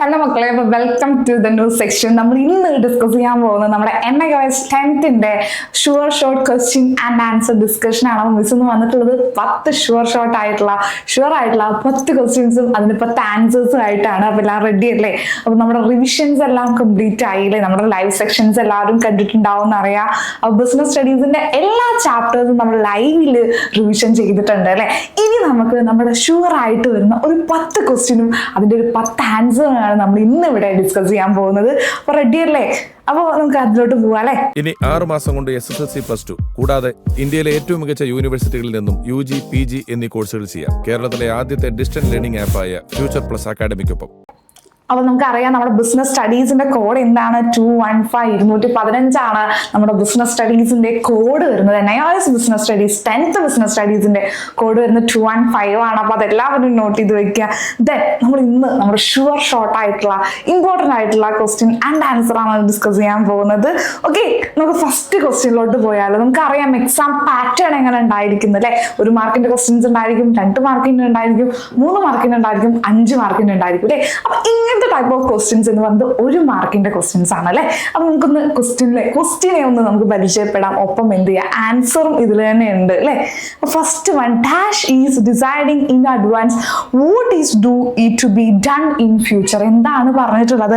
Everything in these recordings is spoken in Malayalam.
ഹലോ മക്കളെ, welcome to the new section. നമ്മൾ ഇന്ന് ഡിസ്കസ് ചെയ്യാൻ പോകുന്നത് നമ്മുടെ NIOS 10th sure short question and answer discussion ആണ്. മിസ് എന്ന് വന്നിട്ടുള്ളത് 10 ഷുവർ ആയിട്ടുള്ള 10 ക്വസ്റ്റ്യൻസും അതിന് 10 ആൻസേഴ്സും ആയിട്ടാണ്. അപ്പൊ എല്ലാം റെഡി അല്ലേ? അപ്പൊ നമ്മുടെ റിവിഷൻസ് എല്ലാം കംപ്ലീറ്റ് ആയില്ലേ? നമ്മുടെ ലൈവ് സെക്ഷൻസ് എല്ലാവരും കണ്ടിട്ടുണ്ടാവും എന്നറിയാം. അപ്പൊ ബിസിനസ് സ്റ്റഡീസിന്റെ എല്ലാ ചാപ്റ്റേഴ്സും നമ്മൾ ലൈവില് റിവിഷൻ ചെയ്തിട്ടുണ്ട് അല്ലെ. ഇനി നമുക്ക് നമ്മുടെ ഷുവർ ആയിട്ട് വരുന്ന ഒരു 10 ക്വസ്റ്റ്യനും അതിന്റെ ഒരു 10 ആൻസറും നമ്മൾ ഇന്ന് ഇവിടെ ഡിസ്കസ് ചെയ്യാൻ പോകുന്നത്. അപ്പൊ റെഡി അല്ലേ? അപ്പൊ നമുക്ക് അതിലോട്ട് പോവാം അല്ലെ. ഇനി 6 മാസം കൊണ്ട് SSLC+2 കൂടാതെ ഇന്ത്യയിലെ ഏറ്റവും മികച്ച യൂണിവേഴ്സിറ്റികളിൽ നിന്നും UG PG എന്നീ കോഴ്സുകൾ ചെയ്യാം. കേരളത്തിലെ ആദ്യത്തെ ഡിസ്റ്റൻസ് ലേണിംഗ് ആപ്പായ ഫ്യൂച്ചർ പ്ലസ് അക്കാഡമിക്കൊപ്പം. അപ്പൊ നമുക്കറിയാം നമ്മുടെ ബിസിനസ് സ്റ്റഡീസിന്റെ കോഡ് എന്താണ്? 215 ആണ് നമ്മുടെ ബിസിനസ് സ്റ്റഡീസിന്റെ കോഡ് വരുന്നത്. NIOS business studies 10th business സ്റ്റഡീസിന്റെ കോഡ് വരുന്നത് 215 ആണ്. അപ്പൊ അതെല്ലാവരും നോട്ട് ചെയ്ത് വെക്കുക. ദെൻ നമ്മൾ ഇന്ന് നമ്മുടെ ഷുവർ ഷോർട്ട് ആയിട്ടുള്ള ഇമ്പോർട്ടന്റ് ആയിട്ടുള്ള ക്വസ്റ്റ്യൻ ആൻഡ് ആൻസർ ആണ് ഡിസ്കസ് ചെയ്യാൻ പോകുന്നത്. ഓക്കെ, നമുക്ക് ഫസ്റ്റ് ക്വസ്റ്റ്യനിലോട്ട് പോയാലോ. നമുക്കറിയാം എക്സാം പാറ്റേൺ എങ്ങനെ ഉണ്ടായിരിക്കും അല്ലെ. 1 മാർക്കിന്റെ ക്വസ്റ്റ്യൻസ് ഉണ്ടായിരിക്കും, 2 മാർക്കിന്റെ ഉണ്ടായിരിക്കും, 3 മാർക്കിന്റെ ഉണ്ടായിരിക്കും, 5 മാർക്കിന്റെ ഉണ്ടായിരിക്കും അല്ലെ. അപ്പൊ ഇങ്ങനത്തെ ടൈപ്പ് ഓഫ് ക്വസ്റ്റ്യൻസ് എന്ന് പറയുന്നത് 1 മാർക്കിന്റെ ക്വസ്റ്റ്യൻസ് ആണ് അല്ലെ. അപ്പൊ നമുക്കൊന്ന് ക്വസ്റ്റ്യനെ ഒന്ന് നമുക്ക് പരിചയപ്പെടാം. ഒപ്പം എന്ത് ചെയ്യാം, ആൻസറും ഇതിൽ തന്നെ ഉണ്ട് അല്ലെ. First one, dash is deciding in advance what is do it to be done in future. എന്താണ് പറഞ്ഞിട്ടുള്ളത്?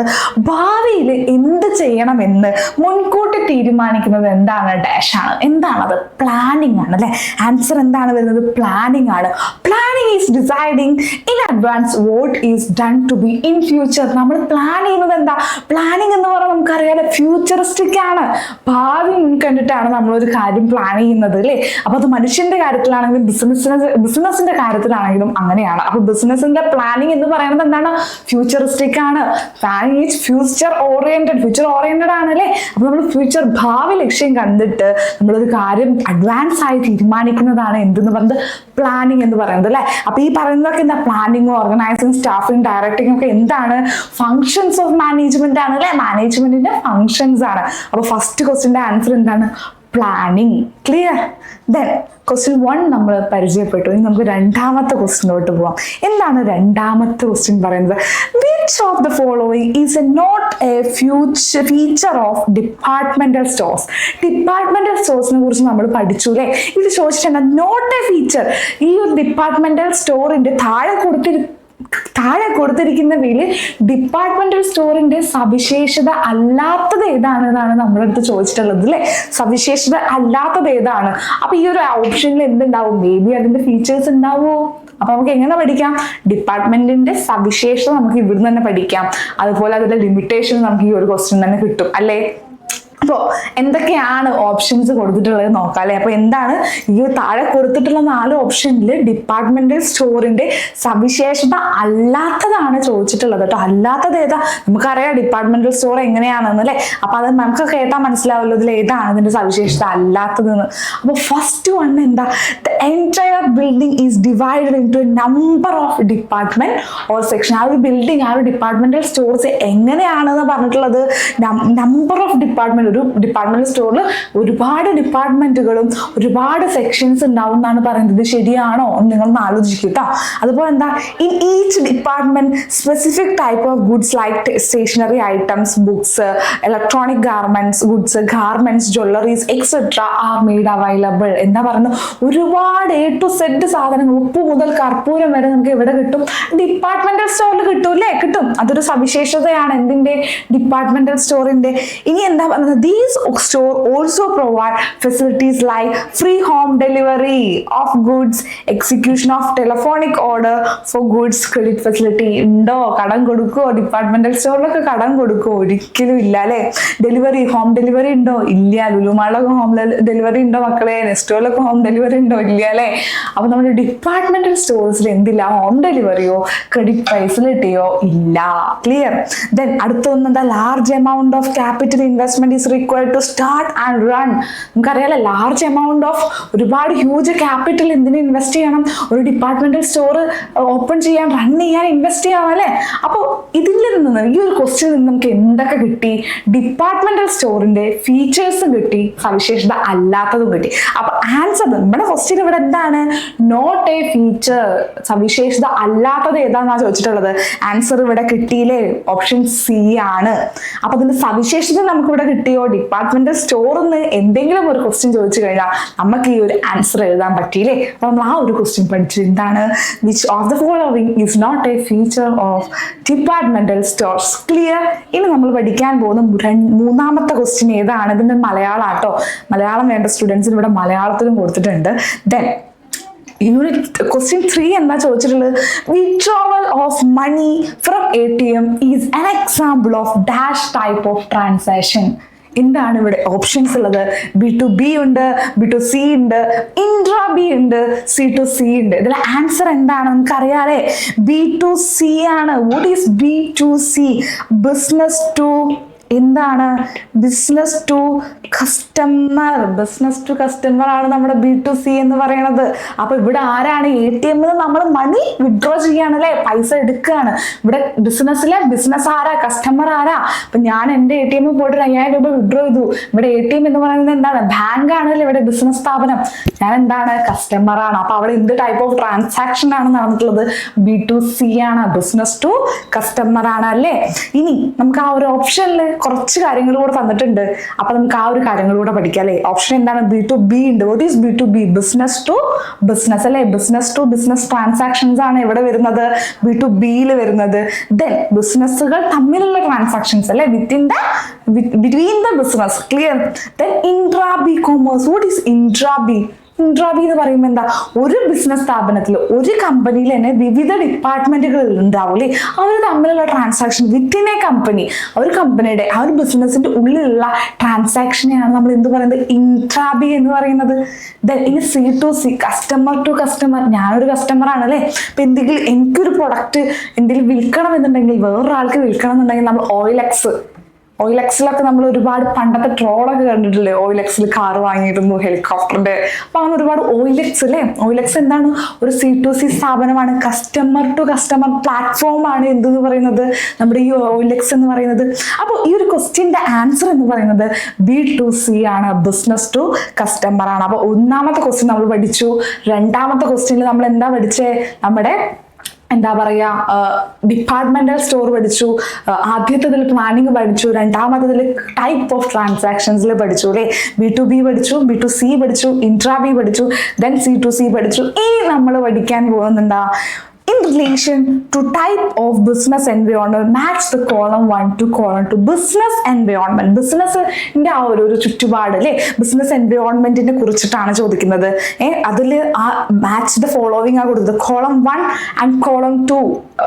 ഭാവിയിൽ എന്ത് ചെയ്യണമെന്ന് മുൻകൂട്ടി തീരുമാനിക്കുന്നത് എന്താണ്? ഡാഷ് ആണ്. എന്താണത്? പ്ലാനിങ് ആണ് അല്ലെ. ആൻസർ എന്താണ് വരുന്നത്? പ്ലാനിങ് ആണ്. Planning is deciding in advance what is done to be in future. നമ്മൾ പ്ലാൻ ചെയ്യുന്നത് എന്താ? പ്ലാനിങ് എന്ന് പറഞ്ഞാൽ നമുക്കറിയാലോ ഫ്യൂച്ചറിസ്റ്റിക് ആണ്. ഭാവി മുൻകണ്ടിട്ടാണ് നമ്മളൊരു കാര്യം പ്ലാൻ ചെയ്യുന്നത് അല്ലേ. അപ്പൊ അത് മനുഷ്യന്റെ കാര്യത്തിലാണെങ്കിലും ബിസിനസിന്റെ കാര്യത്തിലാണെങ്കിലും അങ്ങനെയാണ്. അപ്പൊ ബിസിനസിന്റെ പ്ലാനിങ് എന്ന് പറയുന്നത് എന്താണ്? ഫ്യൂച്ചറിസ്റ്റിക് ആണ്. പ്ലാനിങ് ഈസ് ഫ്യൂച്ചർ ഓറിയന്റഡ് ആണ് അല്ലേ. അപ്പൊ നമ്മൾ ഫ്യൂച്ചർ ഭാവി ലക്ഷ്യം കണ്ടിട്ട് നമ്മളൊരു കാര്യം അഡ്വാൻസ് ആയി തീരുമാനിക്കുന്നതാണ് എന്തെന്ന് പറയുന്നത്? പ്ലാനിങ് എന്ന് പറയുന്നത് അല്ലെ. അപ്പൊ ഈ പറയുന്നതൊക്കെ എന്താ? പ്ലാനിങ്, ഓർഗനൈസിങ്, സ്റ്റാഫിങ്, ഡയറക്ടിങ് ഒക്കെ എന്താണ്? ഫങ്ഷൻസ് ഓഫ് മാനേജ്മെന്റ് ആണ് അല്ലെ. മാനേജ്മെന്റിന്റെ ഫങ്ഷൻസ് ആണ്. അപ്പൊ ഫസ്റ്റ് ക്വസ്റ്റ്യന്റെ ആൻസർ എന്താണ്? പ്ലാനിങ്. ക്ലിയർ? ദെൻ ക്വസ്റ്റ്യൻ 1 നമ്മൾ പരിചയപ്പെട്ടു. ഇനി നമുക്ക് രണ്ടാമത്തെ ക്വസ്റ്റ്യനിലോട്ട് പോവാം. എന്താണ് രണ്ടാമത്തെ ക്വസ്റ്റ്യൻ പറയുന്നത്? Which of the following is not a feature of departmental stores. Departmental സ്റ്റോഴ്സിനെ കുറിച്ച് നമ്മൾ പഠിച്ചു അല്ലേ. ഇത് ചോദിച്ചിട്ടുണ്ട്. Not a feature. ഈ ഒരു ഡിപ്പാർട്ട്മെന്റൽ സ്റ്റോറിന്റെ താഴെ കൊടുത്തിരിക്കുന്നവയിൽ ഡിപ്പാർട്ട്മെന്റൽ സ്റ്റോറിന്റെ സവിശേഷത അല്ലാത്തത് ഏതാണെന്നാണ് നമ്മുടെ അടുത്ത് ചോദിച്ചിട്ടുള്ളത് അല്ലെ. സവിശേഷത അല്ലാത്തത് ഏതാണ്? അപ്പൊ ഈ ഒരു ഓപ്ഷനിൽ എന്തുണ്ടാവും? മേ ബി അതിന്റെ ഫീച്ചേഴ്സ് ഉണ്ടാവുമോ? അപ്പൊ നമുക്ക് എങ്ങനെ പഠിക്കാം? ഡിപ്പാർട്ട്മെന്റിന്റെ സവിശേഷത നമുക്ക് ഇവിടുന്ന് തന്നെ പഠിക്കാം. അതുപോലെ അതിന്റെ ലിമിറ്റേഷൻ നമുക്ക് ഈ ഒരു ക്വസ്റ്റ്യൻ തന്നെ കിട്ടും അല്ലേ. അപ്പോൾ എന്തൊക്കെയാണ് ഓപ്ഷൻസ് കൊടുത്തിട്ടുള്ളത് നോക്കാം അല്ലെ. അപ്പൊ എന്താണ് ഈ താഴെ കൊടുത്തിട്ടുള്ള 4 ഓപ്ഷനിൽ ഡിപ്പാർട്ട്മെന്റൽ സ്റ്റോറിന്റെ സവിശേഷത അല്ലാത്തതാണ് ചോദിച്ചിട്ടുള്ളത് കേട്ടോ. അല്ലാത്തത് ഏതാ? നമുക്കറിയാം ഡിപ്പാർട്ട്മെന്റൽ സ്റ്റോർ എങ്ങനെയാണെന്ന് അല്ലെ. അപ്പൊ അത് നമുക്ക് കേട്ടാൽ മനസ്സിലാവുമല്ലോ ഇതിൽ ഏതാണ് ഇതിന്റെ സവിശേഷത അല്ലാത്തതെന്ന്. അപ്പൊ ഫസ്റ്റ് വൺ എന്താ? The entire building is divided into a number of department or section. ആ ഒരു ബിൽഡിംഗ്, ആ ഒരു ഡിപ്പാർട്ട്മെന്റൽ സ്റ്റോർസ് എങ്ങനെയാണെന്ന് പറഞ്ഞിട്ടുള്ളത് നമ്പർ ഓഫ് ഡിപ്പാർട്ട്മെന്റ്. ഒരു ഡിപ്പാർട്ട്മെന്റൽ സ്റ്റോറിൽ ഒരുപാട് ഡിപ്പാർട്ട്മെന്റുകളും ഒരുപാട് സെക്ഷൻസ് ഉണ്ടാവും എന്നാണ് പറയുന്നത്. ശരിയാണോ എന്ന് നിങ്ങളൊന്ന് ആലോചിക്കും കേട്ടോ. അതുപോലെ എന്താ? In each department specific type of goods like stationery items, books, electronic goods, garments, jewelleries etcetera are made available. എന്താ പറയുന്നത്? ഒരുപാട് A to Z സാധനങ്ങൾ, ഉപ്പ് മുതൽ കർപ്പൂരം വരെ നമുക്ക് എവിടെ കിട്ടും? ഡിപ്പാർട്ട്മെന്റൽ സ്റ്റോറിൽ കിട്ടും അല്ലേ. കിട്ടും. അതൊരു സവിശേഷതയാണ് എന്തിന്റെ? ഡിപ്പാർട്ട്മെന്റൽ സ്റ്റോറിന്റെ. ഇനി എന്താ പറയുന്നത്? These store also provide facilities like free home delivery of goods, execution of telephonic order for goods, credit facility. ഉണ്ടോ? കടം കൊടുക്കുവോ? ഡിപ്പാർട്ട്മെന്റൽ സ്റ്റോറിലൊക്കെ കടം കൊടുക്കുവോ? ഒരിക്കലും ഇല്ല അല്ലെ. ഡെലിവറി, ഹോം ഡെലിവറി ഉണ്ടോ? ഇല്ല. ലുലുമാളിലൊക്കെ ഹോം ഡെലിവറി ഉണ്ടോ മക്കളെ? നെസ്റ്റോയിലൊക്കെ ഹോം ഡെലിവറി ഉണ്ടോ? ഇല്ല അല്ലെ. അപ്പൊ നമ്മുടെ ഡിപ്പാർട്ട്മെന്റൽ സ്റ്റോഴ്സിൽ എന്തില്ല? ഹോം ഡെലിവറിയോ ക്രെഡിറ്റ് ഫെസിലിറ്റിയോ ഇല്ല. ക്ലിയർ? ദെൻ അടുത്തൊന്നും എന്താ? Large amount of capital investment is required to start and run. നമുക്കറിയാലോ ലാർജ് എമൗണ്ട് ഓഫ് ഒരുപാട് ഹ്യൂജ് ക്യാപിറ്റൽ എന്തിനു ഇൻവെസ്റ്റ് ചെയ്യണം? ഒരു ഡിപ്പാർട്ട്മെന്റൽ സ്റ്റോർ ഓപ്പൺ ചെയ്യാൻ, റൺ ചെയ്യാൻ ഇൻവെസ്റ്റ് ചെയ്യണം അല്ലേ? അപ്പോൾ ഇതിൽ നിന്ന് ഈ ഒരു ക്വസ്റ്റ്യൻ നിന്ന് നമുക്ക് എന്തൊക്കെ കിട്ടി? ഡിപ്പാർട്ട്മെന്റൽ സ്റ്റോറിന്റെ ഫീച്ചേഴ്സും കിട്ടി, സവിശേഷത അല്ലാത്തതും കിട്ടി. അപ്പൊ ആൻസർ നമ്മുടെ ക്വസ്റ്റ്യൻ ഇവിടെ എന്താണ്? Not a feature. സവിശേഷത അല്ലാത്തത് ഏതാണെന്നാ ചോദിച്ചിട്ടുള്ളത്. ആൻസർ ഇവിടെ കിട്ടിയില്ലേ? ഓപ്ഷൻ സി ആണ്. അപ്പൊ അതിന്റെ സവിശേഷത നമുക്ക് ഇവിടെ കിട്ടിയോ? ഡിപ്പാർട്ട്മെന്റൽ സ്റ്റോറിൽ നിന്ന് എന്തെങ്കിലും ഒരു ക്വസ്റ്റ്യൻ ചോദിച്ചു കഴിഞ്ഞാൽ നമുക്ക് ഈ ഒരു ആൻസർ എഴുതാൻ പറ്റിയില്ലേ? അപ്പൊ നമ്മൾ ആ ഒരു ക്വസ്റ്റ്യൻ പഠിച്ചു. എന്താണ്? Which of the following is not a feature of departmental stores? Clear? ഇനി നമ്മൾ പഠിക്കാൻ പോകുന്ന മൂന്നാമത്തെ ക്വസ്റ്റ്യൻ ഏതാണ്? ഇതിന്റെ മലയാളം ആട്ടോ. മലയാളം വേണ്ട സ്റ്റുഡൻസിന് ഇവിടെ മലയാളത്തിലും കൊടുത്തിട്ടുണ്ട്. ദെൻ യൂണിറ്റ് ക്വസ്റ്റ്യൻ 3 എന്താ ചോദിച്ചിട്ടുള്ളത്? Withdrawal of money from ATM is an example of dash type of transaction. എന്താണ് ഇവിടെ ഓപ്ഷൻസ് ഉള്ളത്? B2B ഉണ്ട്, B2C ഉണ്ട്, ഇൻട്രാ-B ഉണ്ട്, C2C ഉണ്ട്. ഇതിലെ ആൻസർ എന്താണ്? നമുക്കറിയാലേ B2C ആണ്. What is B2C? Business to എന്താണ്? Business to customer. Business to customer ആണ് നമ്മുടെ B2C എന്ന് പറയുന്നത്. അപ്പൊ ഇവിടെ ആരാണ്? ATM നമ്മൾ മണി വിഡ്രോ ചെയ്യാണ്, പൈസ എടുക്കുകയാണ്. ഇവിടെ ബിസിനസ്സിലെ ബിസിനസ് ആരാ? കസ്റ്റമർ ആരാ? അപ്പൊ ഞാൻ എന്റെ ATM പോയിട്ട് 5000 രൂപ വിഡ്രോ ചെയ്തു. ഇവിടെ ATM എന്ന് പറയുന്നത് എന്താണ്? ബാങ്ക് ആണല്ലേ ഇവിടെ ബിസിനസ് സ്ഥാപനം. ഞാൻ എന്താണ്? കസ്റ്റമർ ആണ്. അപ്പൊ അവിടെ എന്ത് ടൈപ്പ് ഓഫ് ട്രാൻസാക്ഷൻ ആണ് നടന്നിട്ടുള്ളത്? B2C ആണ്. ബിസിനസ് ടു കസ്റ്റമർ ആണ് അല്ലേ? ഇനി നമുക്ക് ആ ഒരു ഓപ്ഷനിൽ കുറച്ച് കാര്യങ്ങൾ കൂടെ തന്നിട്ടുണ്ട്. അപ്പൊ നമുക്ക് ആ ഒരു കാര്യങ്ങൾ കൂടെ പഠിക്കാം അല്ലേ? ഓപ്ഷൻ എന്താണ്? B2B ഉണ്ട്. What is B2B? Business to business അല്ലേ? ബിസിനസ് ടു ബിസിനസ് ട്രാൻസാക്ഷൻസ് ആണ് എവിടെ വരുന്നത്? B2Bയിൽ വരുന്നത്. ദെൻ ബിസിനസ്സുകൾ തമ്മിലുള്ള ട്രാൻസാക്ഷൻസ് അല്ലേ? Between the business. Clear? Then intra B commerce. What is intra B? Intra B എന്ന് പറയുമ്പോൾ എന്താ? ഒരു ബിസിനസ് സ്ഥാപനത്തിൽ ഒരു കമ്പനിയിൽ തന്നെ വിവിധ ഡിപ്പാർട്ട്മെന്റുകൾ ഉണ്ടാവില്ലേ? അവർ തമ്മിലുള്ള ട്രാൻസാക്ഷൻ വിത്തിൻ എ കമ്പനി, ഒരു കമ്പനിയുടെ ആ ഒരു ബിസിനസിന്റെ ഉള്ളിലുള്ള ട്രാൻസാക്ഷനെയാണ് നമ്മൾ എന്ത് പറയുന്നത്? ഇൻട്രാ-B എന്ന് പറയുന്നത്. ഇനി C2C, കസ്റ്റമർ ടു കസ്റ്റമർ. ഞാനൊരു കസ്റ്റമർ ആണ് അല്ലേ? അപ്പൊ എന്തെങ്കിലും എനിക്കൊരു പ്രൊഡക്റ്റ് എന്തെങ്കിലും വിൽക്കണം എന്നുണ്ടെങ്കിൽ, വേറൊരാൾക്ക് വിൽക്കണം എന്നുണ്ടെങ്കിൽ നമ്മൾ OLXിലൊക്കെ നമ്മൾ ഒരുപാട് പണ്ടത്തെ ട്രോളൊക്കെ കണ്ടിട്ടില്ലേ? OLXിൽ കാർ വാങ്ങിയിരുന്നു, ഹെലികോപ്റ്ററിന്റെ. അപ്പൊ അങ്ങനെ ഒരുപാട് OLX അല്ലേ? OLX എന്താണ്? ഒരു C2C സ്ഥാപനമാണ്. കസ്റ്റമർ ടു കസ്റ്റമർ പ്ലാറ്റ്ഫോം ആണ് എന്തെന്ന് പറയുന്നത്? നമ്മുടെ ഈ OLX എന്ന് പറയുന്നത്. അപ്പോൾ ഈ ഒരു ക്വസ്റ്റ്യന്റെ ആൻസർ എന്ന് പറയുന്നത് B2C ആണ്. ബിസിനസ് ടു കസ്റ്റമർ ആണ്. അപ്പൊ ഒന്നാമത്തെ ക്വസ്റ്റ്യൻ നമ്മൾ പഠിച്ചു. രണ്ടാമത്തെ ക്വസ്റ്റ്യനിൽ നമ്മൾ എന്താ പഠിച്ചേ? നമ്മുടെ എന്താ പറയാ, ഡിപ്പാർട്ട്മെന്റൽ സ്റ്റോർ പഠിച്ചു. ആദ്യത്തേതിൽ പ്ലാനിങ് പഠിച്ചു. രണ്ടാമത്തേതിൽ ടൈപ്പ് ഓഫ് ട്രാൻസാക്ഷൻസിൽ പഠിച്ചു അല്ലേ? B2B പഠിച്ചു, B2C പഠിച്ചു, ഇൻട്രാ-B പഠിച്ചു, ദെൻ C2C പഠിച്ചു. ഇനി നമ്മൾ പഠിക്കാൻ പോകുന്നുണ്ടാ in relation to type of business environment, match the column 1 to column 2. business environment, ബിസിനസിന്റെ ആ ഒരു ചുറ്റുപാട് അല്ലേ? ബിസിനസ് എൻവയോൺമെന്റിനെ കുറിച്ചിട്ടാണ് ചോദിക്കുന്നത്. അതിൽ ആ മാച്ച് ദ ഫോളോവിങ് ആ കൊടുത്തത്. കോളം 1 ആൻഡ് കോളം 2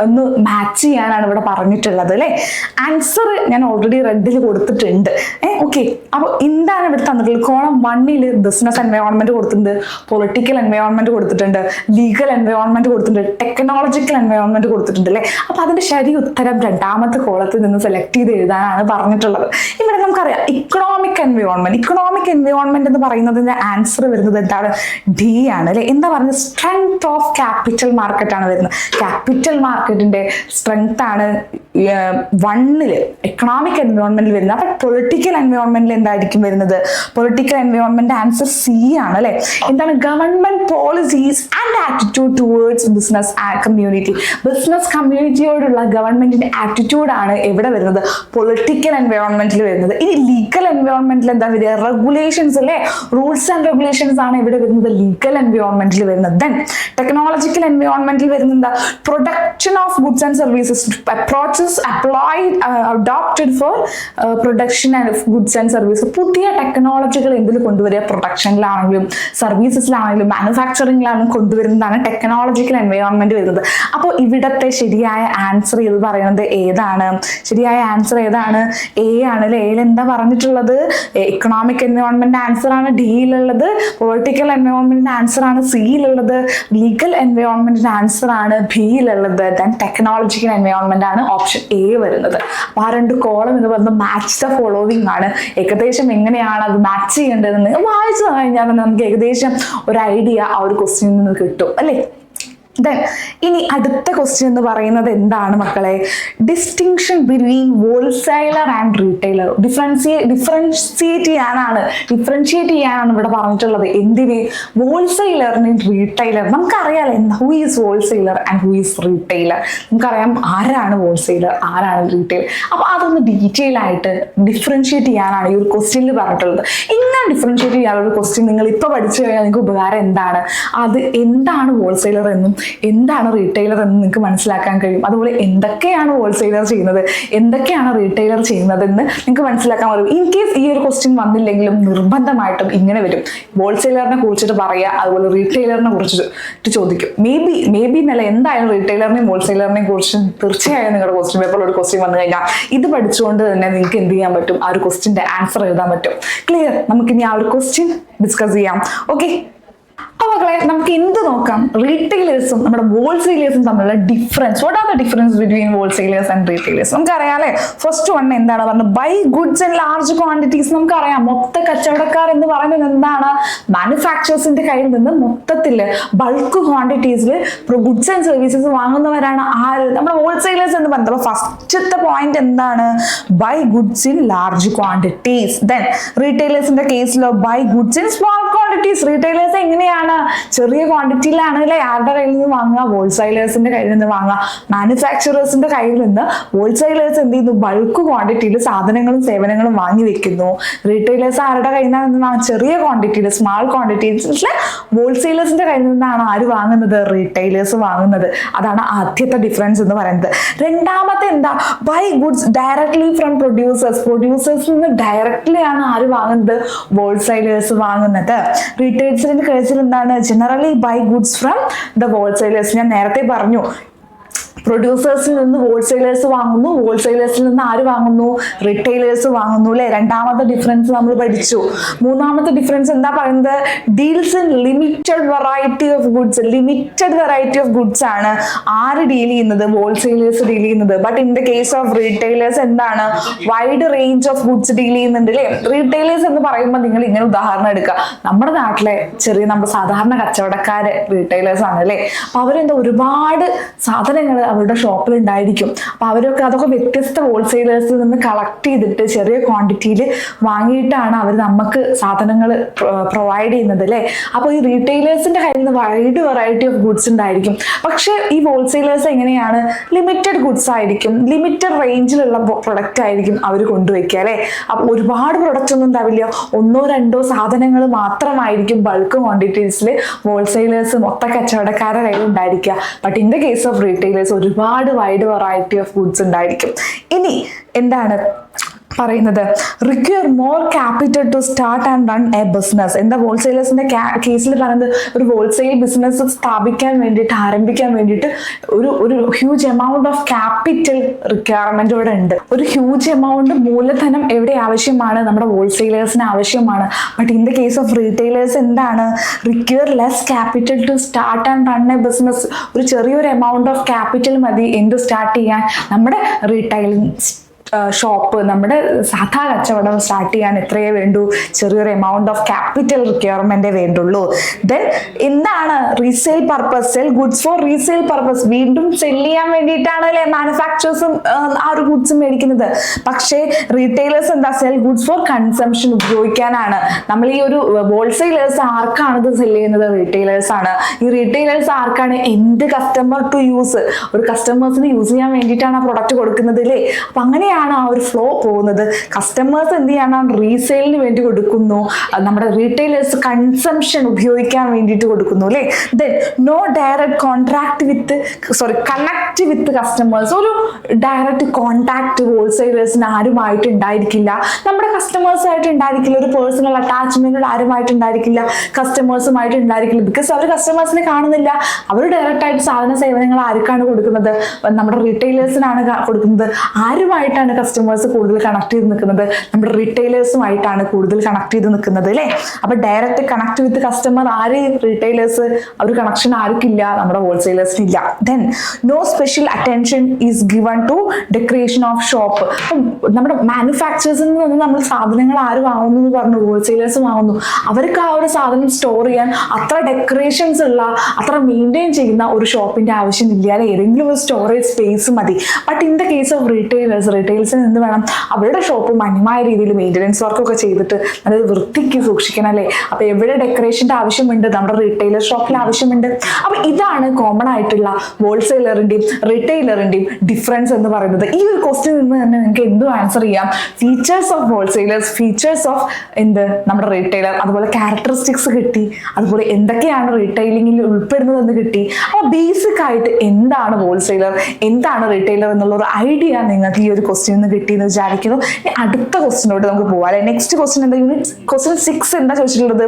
ഒന്ന് മാച്ച് ചെയ്യാനാണ് ഇവിടെ പറഞ്ഞിട്ടുള്ളത് അല്ലേ? ആൻസർ ഞാൻ ഓൾറെഡി റെഡിൽ കൊടുത്തിട്ടുണ്ട്. ഓക്കെ, അപ്പോൾ എന്താണ് ഇവിടെ തന്നിട്ടുള്ളത്? കോളം 1ൽ ബിസിനസ് എൻവയോൺമെന്റ് കൊടുത്തിട്ടുണ്ട്, പൊളിറ്റിക്കൽ എൻവയോൺമെന്റ് കൊടുത്തിട്ടുണ്ട്, ലീഗൽ എൻവയോൺമെന്റ് കൊടുത്തിട്ടുണ്ട്, ടെക്നോളജിക്കൽ എൻവയോൺമെന്റ് കൊടുത്തിട്ടുണ്ട് അല്ലേ? അപ്പൊ അതിന്റെ ശരി ഉത്തരം രണ്ടാമത്തെ കോളത്തിൽ നിന്ന് സെലക്ട് ചെയ്ത് എഴുതാനാണ് പറഞ്ഞിട്ടുള്ളത്. ഇവിടെ നമുക്കറിയാം ഇക്കണോമിക് എൻവയോൺമെന്റ് എന്ന് പറയുന്നതിന്റെ ആൻസർ വരുന്നത് എന്താണ്? D ആണ് അല്ലെ? എന്താ പറയുന്നത്? സ്ട്രെങ്ത് ഓഫ് ക്യാപിറ്റൽ മാർക്കറ്റ് ആണ് വരുന്നത്. ക്യാപിറ്റൽ മാർക്കറ്റിന്റെ സ്ട്രെങ്ത് ആണ് 1ൽ എക്കണോമിക് എൻവയോൺമെന്റിൽ വരുന്നത്. അപ്പൊ പൊളിറ്റിക്കൽ എൻവയോൺമെന്റിൽ എന്തായിരിക്കും വരുന്നത്? പൊളിറ്റിക്കൽ എൻവയോൺമെന്റ് ആൻസർ C ആണ് അല്ലെ? എന്താണ്? Government policies and attitude towards business community. Business കമ്മ്യൂണിറ്റിയോടുള്ള ഗവൺമെന്റിന്റെ ആറ്റിറ്റ്യൂഡ് ആണ് എവിടെ വരുന്നത്? പൊളിറ്റിക്കൽ എൻവയോൺമെന്റിൽ വരുന്നത്. ഇനി ലീഗൽ എൻവയോൺമെന്റിൽ എന്താ വരിക? റെഗുലേഷൻസ് അല്ലേ? റൂൾസ് ആൻഡ് റെഗുലേഷൻസ് ആണ് എവിടെ വരുന്നത്? ലീഗൽ എൻവയോൺമെന്റിൽ വരുന്നത്. ദെൻ ടെക്നോളജിക്കൽ എൻവയോൺമെന്റിൽ വരുന്നത് production of goods and services, approaches applied adopted for production and goods and services. പുതിയ ടെക്നോളജികൾ എന്തിൽ കൊണ്ടുവരിക? പ്രൊഡക്ഷനിലാണെങ്കിലും സർവീസസിലാണെങ്കിലും മാനുഫാക്ചറിംഗിലാണെങ്കിലും കൊണ്ടുവരുന്നതാണ് ടെക്നോളജിക്കൽ എൻവയോൺമെന്റ് വരുന്നത്. വരുന്നത്. അപ്പോൾ ഇവിടത്തെ ശരിയായ ആൻസർ ഇത് പറയുന്നത് ഏതാണ്? ശരിയായ ആൻസർ ഏതാണ്? എ ആണ് അല്ലെ. എയിൽ എന്താ പറഞ്ഞിട്ടുള്ളത്? എക്കണോമിക് എൻവയോൺമെന്റ് ആൻസർ ആണ് ഡിയിലുള്ളത്. പൊളിറ്റിക്കൽ എൻവയോൺമെന്റ് ആൻസർ ആണ് സിയിലുള്ളത്. ലീഗൽ എൻവയോൺമെന്റ് ആൻസർ ആണ് ബിയിലുള്ളത്. ദെൻ ടെക്നോളജിക്കൽ എൻവയോൺമെന്റ് ആണ് ഓപ്ഷൻ എ വരുന്നത്. അപ്പൊ ആ 2 കോളം എന്ന് പറയുന്നത് മാച്ച് ദ ഫോളോവിങ് ആണ്. ഏകദേശം എങ്ങനെയാണ് അത് മാച്ച് ചെയ്യേണ്ടതെന്ന് വായിച്ചു കഴിഞ്ഞാൽ തന്നെ നമുക്ക് ഏകദേശം ഒരു ഐഡിയ ആ ഒരു ക്വസ്റ്റ്യനിൽ നിന്ന് കിട്ടും അല്ലേ. ദെൻ ഇനി അടുത്ത ക്വസ്റ്റ്യൻ എന്ന് പറയുന്നത് എന്താണ് മക്കളെ? Distinction between wholesaler and retailer. Differentiate ചെയ്യാനാണ് ഇവിടെ പറഞ്ഞിട്ടുള്ളത്. എന്തിന്? ഹോൾസെയിലറിനും റീറ്റെയിലർ. നമുക്കറിയാലോ who is wholesaler and who is retailer. നമുക്കറിയാം ആരാണ് ഹോൾസെയിലർ, ആരാണ് റീറ്റെയിലർ. അപ്പൊ അതൊന്ന് ഡീറ്റെയിൽ ആയിട്ട് ഡിഫറൻഷിയേറ്റ് ചെയ്യാനാണ് ഈ ഒരു ക്വസ്റ്റ്യനിൽ പറഞ്ഞിട്ടുള്ളത്. ഇങ്ങനെ ഡിഫറൻഷിയേറ്റ് ചെയ്യാനുള്ള ഒരു ക്വസ്റ്റ്യൻ നിങ്ങൾ ഇപ്പൊ പഠിച്ചു കഴിഞ്ഞാൽ നിങ്ങൾക്ക് ഉപകാരം എന്താണ്? അത് എന്താണ് ഹോൾസെയിലർ എന്നും എന്താണ് റീറ്റെയിലർ എന്ന് നിങ്ങൾക്ക് മനസ്സിലാക്കാൻ കഴിയും. അതുപോലെ എന്തൊക്കെയാണ് ഹോൾസെയിലർ ചെയ്യുന്നത്, എന്തൊക്കെയാണ് റീറ്റെയിലർ ചെയ്യുന്നത് എന്ന് നിങ്ങൾക്ക് മനസ്സിലാക്കാൻ കഴിയും. ഇൻ കേസ് ഈ ഒരു ക്വസ്റ്റ്യൻ വന്നില്ലെങ്കിലും നിർബന്ധമായിട്ടും ഇങ്ങനെ വരും. ഹോൾസെയിലറിനെ കുറിച്ചിട്ട് പറയുക, അതുപോലെ റീറ്റെയിലറിനെ കുറിച്ചിട്ട് ചോദിക്കും. മേ ബി എന്നല്ല, എന്തായാലും റീറ്റെയിലറിനെയും ഹോൾസെയിലറിനെയും കുറിച്ച് തീർച്ചയായും നിങ്ങളുടെ ക്വസ്റ്റ്യൻ പേപ്പറിൽ ഒരു ക്വസ്റ്റ്യൻ വന്നു കഴിഞ്ഞാൽ ഇത് പഠിച്ചുകൊണ്ട് തന്നെ നിങ്ങൾക്ക് എന്ത് ചെയ്യാൻ പറ്റും? ആ ഒരു ക്വസ്റ്റ്യന്റെ ആൻസർ എഴുതാൻ പറ്റും. ക്ലിയർ? നമുക്കിനി ആ ഒരു ക്വസ്റ്റ്യൻ ഡിസ്കസ് ചെയ്യാം. ഓക്കെ, അപ്പോൾ മക്കളെ നമുക്ക് എന്ത് നോക്കാം? റീറ്റെയിലേഴ്സും നമ്മുടെ ഹോൾസെയിലേഴ്സും തമ്മിലുള്ള difference. What are the difference between wholesalers and retailers? നമുക്കറിയാം അല്ലേ. ഫസ്റ്റ് വൺ എന്താണ് പറഞ്ഞത്? Buy goods and large quantities. നമുക്കറിയാം മൊത്ത കച്ചവടക്കാർ എന്ന് പറയുന്നത് എന്താണ്? മാനുഫാക്ചേഴ്സിന്റെ കയ്യിൽ നിന്ന് മൊത്തത്തിൽ ബൾക്ക് ക്വാണ്ടിറ്റീസിൽ ഗുഡ്സ് ആൻഡ് സർവീസസ് വാങ്ങുന്നവരാണ് ആര്? നമ്മുടെ ഹോൾസെയിലേഴ്സ് എന്ന് പറയുന്നത്. അപ്പോൾ ഫസ്റ്റത്തെ പോയിന്റ് എന്താണ്? Buy goods in large quantities. Then റീറ്റെയിലേഴ്സിന്റെ കേസിലോ buy goods in small quantities. Retailers എങ്ങനെയാണ്? ചെറിയ ക്വാണ്ടിറ്റിയിലാണ് അല്ലെ ആരുടെ കയ്യിൽ നിന്ന് വാങ്ങുക? ഹോൾസെയിലേഴ്സിന്റെ കയ്യിൽ നിന്ന് വാങ്ങുക. മാനുഫാക്ചറേഴ്സിന്റെ കയ്യിൽ നിന്ന് ഹോൾസെയിലേഴ്സ് എന്ത് ചെയ്യുന്നു? ബൾക്ക് ക്വാണ്ടിറ്റിയിൽ സാധനങ്ങളും സേവനങ്ങളും വാങ്ങി വെക്കുന്നു. റീറ്റെയിലേഴ്സ് ആരുടെ കയ്യിൽ നിന്നാണ്? ചെറിയ ക്വാണ്ടിറ്റിയിൽ, സ്മാൾ ക്വാണ്ടിറ്റീസിലെ ഹോൾസെയിലേഴ്സിന്റെ കയ്യിൽ നിന്നാണ് ആര് വാങ്ങുന്നത്? റീറ്റെയിലേഴ്സ് വാങ്ങുന്നത്. അതാണ് ആദ്യത്തെ ഡിഫറൻസ് എന്ന് പറയുന്നത്. രണ്ടാമത്തെ എന്താ? Buy goods directly from producers. പ്രൊഡ്യൂസേഴ്സിൽ നിന്ന് ഡയറക്ട്ലി ആണ് ആര് വാങ്ങുന്നത്? ഹോൾസെയിലേഴ്സ് വാങ്ങുന്നത്. റീറ്റെയിൽസിന്റെ കേസിൽ എന്താണ്? Generally buy goods from the wholesalers. ഞാൻ നേരത്തെ പറഞ്ഞു, പ്രൊഡ്യൂസേഴ്സിൽ നിന്ന് ഹോൾസെയിലേഴ്സ് വാങ്ങുന്നു, ഹോൾസെയിലേഴ്സിൽ നിന്ന് ആര് വാങ്ങുന്നു? റിറ്റെയിലേഴ്സ് വാങ്ങുന്നു അല്ലെ. രണ്ടാമത്തെ ഡിഫറൻസ് നമ്മൾ പഠിച്ചു. മൂന്നാമത്തെ ഡിഫറൻസ് എന്താ പറയുന്നത്? Deals in limited variety of goods. Limited variety of goods ആണ് ആര് ഡീൽ ചെയ്യുന്നത്? ഹോൾസെയിലേഴ്സ് ഡീൽ ചെയ്യുന്നത്. But in the case of retailers എന്താണ്? Wide range of goods deal ചെയ്യുന്നുണ്ട് അല്ലെ. റീറ്റെയിലേഴ്സ് എന്ന് പറയുമ്പോൾ നിങ്ങൾ ഇങ്ങനെ ഉദാഹരണം എടുക്കുക. നമ്മുടെ നാട്ടിലെ നമ്മുടെ സാധാരണ കച്ചവടക്കാര് റീറ്റെയിലേഴ്സ് ആണ് അല്ലെ. അപ്പൊ അവരെന്താ ഒരുപാട് സാധനങ്ങൾ അവരുടെ ഷോപ്പിൽ ഉണ്ടായിരിക്കും. അപ്പൊ അതൊക്കെ വ്യത്യസ്ത ഹോൾസെയിലേഴ്സിൽ നിന്ന് കളക്ട് ചെയ്തിട്ട് ചെറിയ ക്വാണ്ടിറ്റിയിൽ വാങ്ങിയിട്ടാണ് അവർ നമുക്ക് സാധനങ്ങൾ പ്രൊവൈഡ് ചെയ്യുന്നത് അല്ലേ. അപ്പോൾ ഈ റീറ്റെയിലേഴ്സിന്റെ കയ്യിൽ നിന്ന് വൈഡ് വെറൈറ്റി ഓഫ് ഗുഡ്സ് ഉണ്ടായിരിക്കും. പക്ഷെ ഈ ഹോൾസെയിലേഴ്സ് എങ്ങനെയാണ്? ലിമിറ്റഡ് ഗുഡ്സ് ആയിരിക്കും, ലിമിറ്റഡ് റേഞ്ചിലുള്ള പ്രൊഡക്റ്റ് ആയിരിക്കും അവർ കൊണ്ടുവയ്ക്കുക അല്ലെ. അപ്പൊ ഒരുപാട് പ്രൊഡക്റ്റ് ഒന്നും ഉണ്ടാവില്ല, 1-2 സാധനങ്ങൾ മാത്രമായിരിക്കും ബൾക്ക് ക്വാണ്ടിറ്റീസിൽ ഹോൾസെയിലേഴ്സ് മൊത്ത കച്ചവടക്കാരുടെ കയ്യിൽ ഉണ്ടായിരിക്കുക. But in the case of retailers ഒരുപാട് വൈഡ് വെറൈറ്റി ഓഫ് ഗുഡ്സ് ഉണ്ടായിരിക്കും. ഇനി എന്താണ് പറയുന്നത്? Require more capital to start and run a business. എന്താ ഹോൾസെയിലേഴ്സിന്റെ കേസിൽ പറയുന്നത്? ഒരു ഹോൾസെയിൽ ബിസിനസ് സ്ഥാപിക്കാൻ വേണ്ടിയിട്ട്, ആരംഭിക്കാൻ വേണ്ടിയിട്ട് ഒരു huge amount of capital requirement ഇവിടെ ഉണ്ട്. ഒരു ഹ്യൂജ് എമൗണ്ട് മൂലധനം എവിടെ ആവശ്യമാണ്? നമ്മുടെ ഹോൾസെയിലേഴ്സിന് ആവശ്യമാണ്. But in the case of retailers എന്താണ്? Require less capital to start and run a business. ഒരു ചെറിയൊരു എമൗണ്ട് ഓഫ് ക്യാപിറ്റൽ മതി എന്ത് സ്റ്റാർട്ട് ചെയ്യാൻ? നമ്മുടെ റീറ്റെയിലിംഗ് ഷോപ്പ്, നമ്മുടെ സാധാ കച്ചവടം സ്റ്റാർട്ട് ചെയ്യാൻ എത്രയേ വേണ്ടൂ? ചെറിയൊരു എമൗണ്ട് ഓഫ് ക്യാപിറ്റൽ റിക്വയർമെന്റേ വേണ്ടുള്ളൂ. ദെൻ എന്താണ്? Resale purpose. Cell goods for resale purpose. വീണ്ടും സെല് ചെയ്യാൻ വേണ്ടിയിട്ടാണ് അല്ലെ മാനുഫാക്ചേഴ്സും ആ ഒരു ഗുഡ്സ് മേടിക്കുന്നത്. പക്ഷേ റീറ്റെയിലേഴ്സ് എന്താ? സെൽ ഗുഡ്സ് ഫോർ കൺസംഷൻ, ഉപയോഗിക്കാനാണ്. നമ്മൾ ഈ ഒരു ഹോൾസെയിലേഴ്സ് ആർക്കാണ് ഇത് സെല് ചെയ്യുന്നത്? റീറ്റെയിലേഴ്സ് ആണ്. ഈ റീറ്റെയിലേഴ്സ് ആർക്കാണ്? എന്ത് കസ്റ്റമർ ടു യൂസ്, ഒരു കസ്റ്റമേഴ്സിന് യൂസ് ചെയ്യാൻ വേണ്ടിയിട്ടാണ് ആ പ്രൊഡക്റ്റ് കൊടുക്കുന്നത് അല്ലേ. അപ്പൊ അങ്ങനെയാണ് എങ്ങനെയാണ് ആ ഒരു ഫ്ലോ പോകുന്നത്? കസ്റ്റമേഴ്സ് എന്ത് ചെയ്യണം? റീസെയിലിന് വേണ്ടി കൊടുക്കുന്നു, നമ്മുടെ റീറ്റെയിലേഴ്സ് കൺസംഷൻ ഉപയോഗിക്കാൻ വേണ്ടിയിട്ട് കൊടുക്കുന്നു അല്ലേ. Then no direct connect with customers. ഒരു ഡയറക്റ്റ് കോണ്ടാക്ട് ഹോൾസെയിലേഴ്സിന് ആരുമായിട്ട് ഉണ്ടായിരിക്കില്ല, നമ്മുടെ കസ്റ്റമേഴ്സ് ആയിട്ട് ഉണ്ടായിരിക്കില്ല, ഒരു പേഴ്സണൽ അറ്റാച്ച്മെന്റ് ആരുമായിട്ട് ഉണ്ടായിരിക്കില്ല, കസ്റ്റമേഴ്സുമായിട്ട് ഉണ്ടായിരിക്കില്ല. ബിക്കോസ് അവർ കസ്റ്റമേഴ്സിനെ കാണുന്നില്ല. അവർ ഡയറക്റ്റ് ആയിട്ട് സാധന സേവനങ്ങൾ ആർക്കാണ് കൊടുക്കുന്നത്? നമ്മുടെ റീറ്റെയിലേഴ്സിനാണ് കൊടുക്കുന്നത്. ആരുമായിട്ടാണ് കസ്റ്റമേഴ്സ് കൂടുതൽ കണക്ട് ചെയ്ത് നിൽക്കുന്നത്? നമ്മുടെ റീറ്റെയിലേഴ്സുമായിട്ടാണ് കൂടുതൽ കണക്ട് ചെയ്ത് നിൽക്കുന്നത് അല്ലേ. അപ്പൊ ഡയറക്റ്റ് കണക്ട് വിത്ത് കസ്റ്റമർ ആര്? റീറ്റെയിലേഴ്സ്. ഒരു കണക്ഷൻ ആർക്കില്ല? നമ്മുടെ ഹോൾസെയിലേഴ്സിന് ഇല്ല. Then no special attention is given to decoration of shop. നമ്മുടെ മാനുഫാക്ചേഴ്സിൽ നിന്ന് നമ്മൾ സാധനങ്ങൾ ആര് വാങ്ങുന്നു എന്ന് പറഞ്ഞു? ഹോൾസെയിലേഴ്സ് വാങ്ങുന്നു. അവർക്ക് ആ ഒരു സാധനം സ്റ്റോർ ചെയ്യാൻ അത്ര ഡെക്കറേഷൻസ് ഉള്ള, അത്ര മെയിൻറ്റെയിൻ ചെയ്യുന്ന ഒരു ഷോപ്പിന്റെ ആവശ്യമില്ല. ഏതെങ്കിലും ഒരു സ്റ്റോറേജ് സ്പേസ് മതി. But in the case of റീറ്റെയിലേഴ്സിന് എന്ത് വേണം? അവരുടെ ഷോപ്പ് മാന്യമായ രീതിയിൽ മെയിൻ്റെനൻസ് വർക്കൊക്കെ ചെയ്തിട്ട് നല്ല വൃത്തിക്ക് സൂക്ഷിക്കണം അല്ലേ. അപ്പൊ എവിടെ ഡെക്കറേഷന്റെ ആവശ്യമുണ്ട്? നമ്മുടെ റീറ്റെയിലർ ഷോപ്പിൽ ആവശ്യമുണ്ട്. അപ്പൊ ഇതാണ് കോമൺ ആയിട്ടുള്ള ഹോൾസെയിലറിന്റെയും റീറ്റെയിലറിന്റെയും ഡിഫറൻസ് എന്ന് പറയുന്നത്. ഈ ഒരു ക്വസ്റ്റ്യൻ നിന്ന് തന്നെ നിങ്ങൾക്ക് എന്തും ആൻസർ ചെയ്യാം. Features of wholesalers, features of നമ്മുടെ റീറ്റെയിലർ, അതുപോലെ ക്യാരക്ടറിസ്റ്റിക്സ് കിട്ടി, അതുപോലെ എന്തൊക്കെയാണ് റീറ്റെയിലിംഗിൽ ഉൾപ്പെടുന്നതെന്ന് കിട്ടി. അപ്പൊ ബേസിക് ആയിട്ട് എന്താണ് ഹോൾസെയിലർ, എന്താണ് റീറ്റെയിലർ എന്നുള്ള ഒരു ഐഡിയ നിങ്ങൾക്ക് ഈ ഒരു ക്വസ്റ്റ്യൻ നിന്ന് കിട്ടിയെന്ന് വിചാരിക്കുന്നു. അടുത്ത ക്വസ്റ്റ്യനോട്ട് നമുക്ക് പോകാം അല്ലെ. നെക്സ്റ്റ് ക്വസ്റ്റ്യൻ എന്താ? ക്വസ്റ്റ്യൻ 6 എന്താ ചോദിച്ചിട്ടുള്ളത്?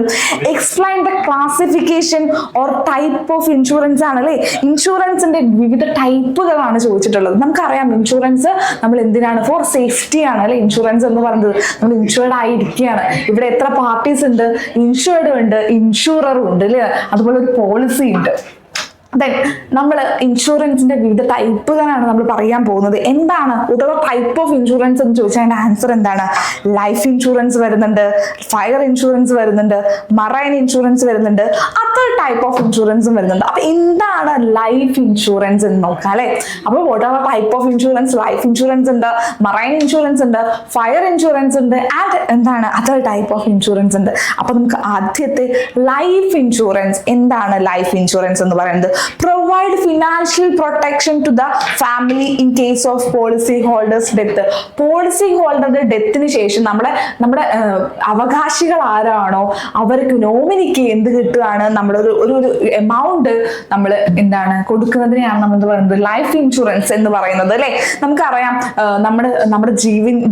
Explain the classification or type of insurance ആണ് അല്ലെ. ഇൻഷുറൻസിന്റെ വിവിധ ടൈപ്പുകളാണ് ചോദിച്ചിട്ടുള്ളത്. നമുക്കറിയാം ഇൻഷുറൻസ് നമ്മൾ എന്തിനാണ്? ഫോർ സേഫ്റ്റി ആണ് അല്ലെ. ഇൻഷുറൻസ് എന്ന് പറയുന്നത് നമ്മൾ ഇൻഷുർഡ് ആയിരിക്കുകയാണ്. ഇവിടെ എത്ര പാർട്ടീസ് ഉണ്ട്? ഇൻഷുർഡ് ഉണ്ട്, ഇൻഷുററും ഉണ്ട് അല്ലേ, അതുപോലെ ഒരു പോളിസി ഉണ്ട്. ദെൻ നമ്മൾ ഇൻഷുറൻസിന്റെ വിവിധ ടൈപ്പുകളാണ് നമ്മൾ പറയാൻ പോകുന്നത്. എന്താണ് ഓരോ ടൈപ്പ് ഓഫ് ഇൻഷുറൻസ് എന്ന് ചോദിച്ചാൽ അതിന്റെ ആൻസർ എന്താണ്? ലൈഫ് ഇൻഷുറൻസ് വരുന്നുണ്ട്, ഫയർ ഇൻഷുറൻസ് വരുന്നുണ്ട്, മറൈൻ ഇൻഷുറൻസ് വരുന്നുണ്ട്, അതർ ടൈപ്പ് ഓഫ് ഇൻഷുറൻസും വരുന്നുണ്ട്. അപ്പൊ എന്താണ് ലൈഫ് ഇൻഷുറൻസ് എന്ന് നോക്കാം അല്ലെ. അപ്പൊ what are type of insurance? Life insurance ഉണ്ട്, മറൈൻ ഇൻഷുറൻസ് ഉണ്ട്, ഫയർ ഇൻഷുറൻസ് ഉണ്ട്, ആൻഡ് എന്താണ് അതർ ടൈപ്പ് ഓഫ് ഇൻഷുറൻസ് ഉണ്ട്. അപ്പൊ നമുക്ക് ആദ്യത്തെ ലൈഫ് ഇൻഷുറൻസ് എന്താണ്? ലൈഫ് ഇൻഷുറൻസ് എന്ന് പറയുന്നത് provide financial protection to the family in case of policy holders death. Policy ഹോൾഡറുടെ ഡെത്തിന് ശേഷം നമ്മുടെ അവകാശികൾ ആരാണോ അവർക്ക് നോമിനിക്ക് എന്ത് കിട്ടുകയാണ്? നമ്മളൊരു ഒരു എമൗണ്ട് നമ്മൾ കൊടുക്കുന്നതിനെയാണ് നമ്മൾ എന്ത് പറയുന്നത്? ലൈഫ് ഇൻഷുറൻസ് എന്ന് പറയുന്നത് അല്ലെ. നമുക്കറിയാം നമ്മുടെ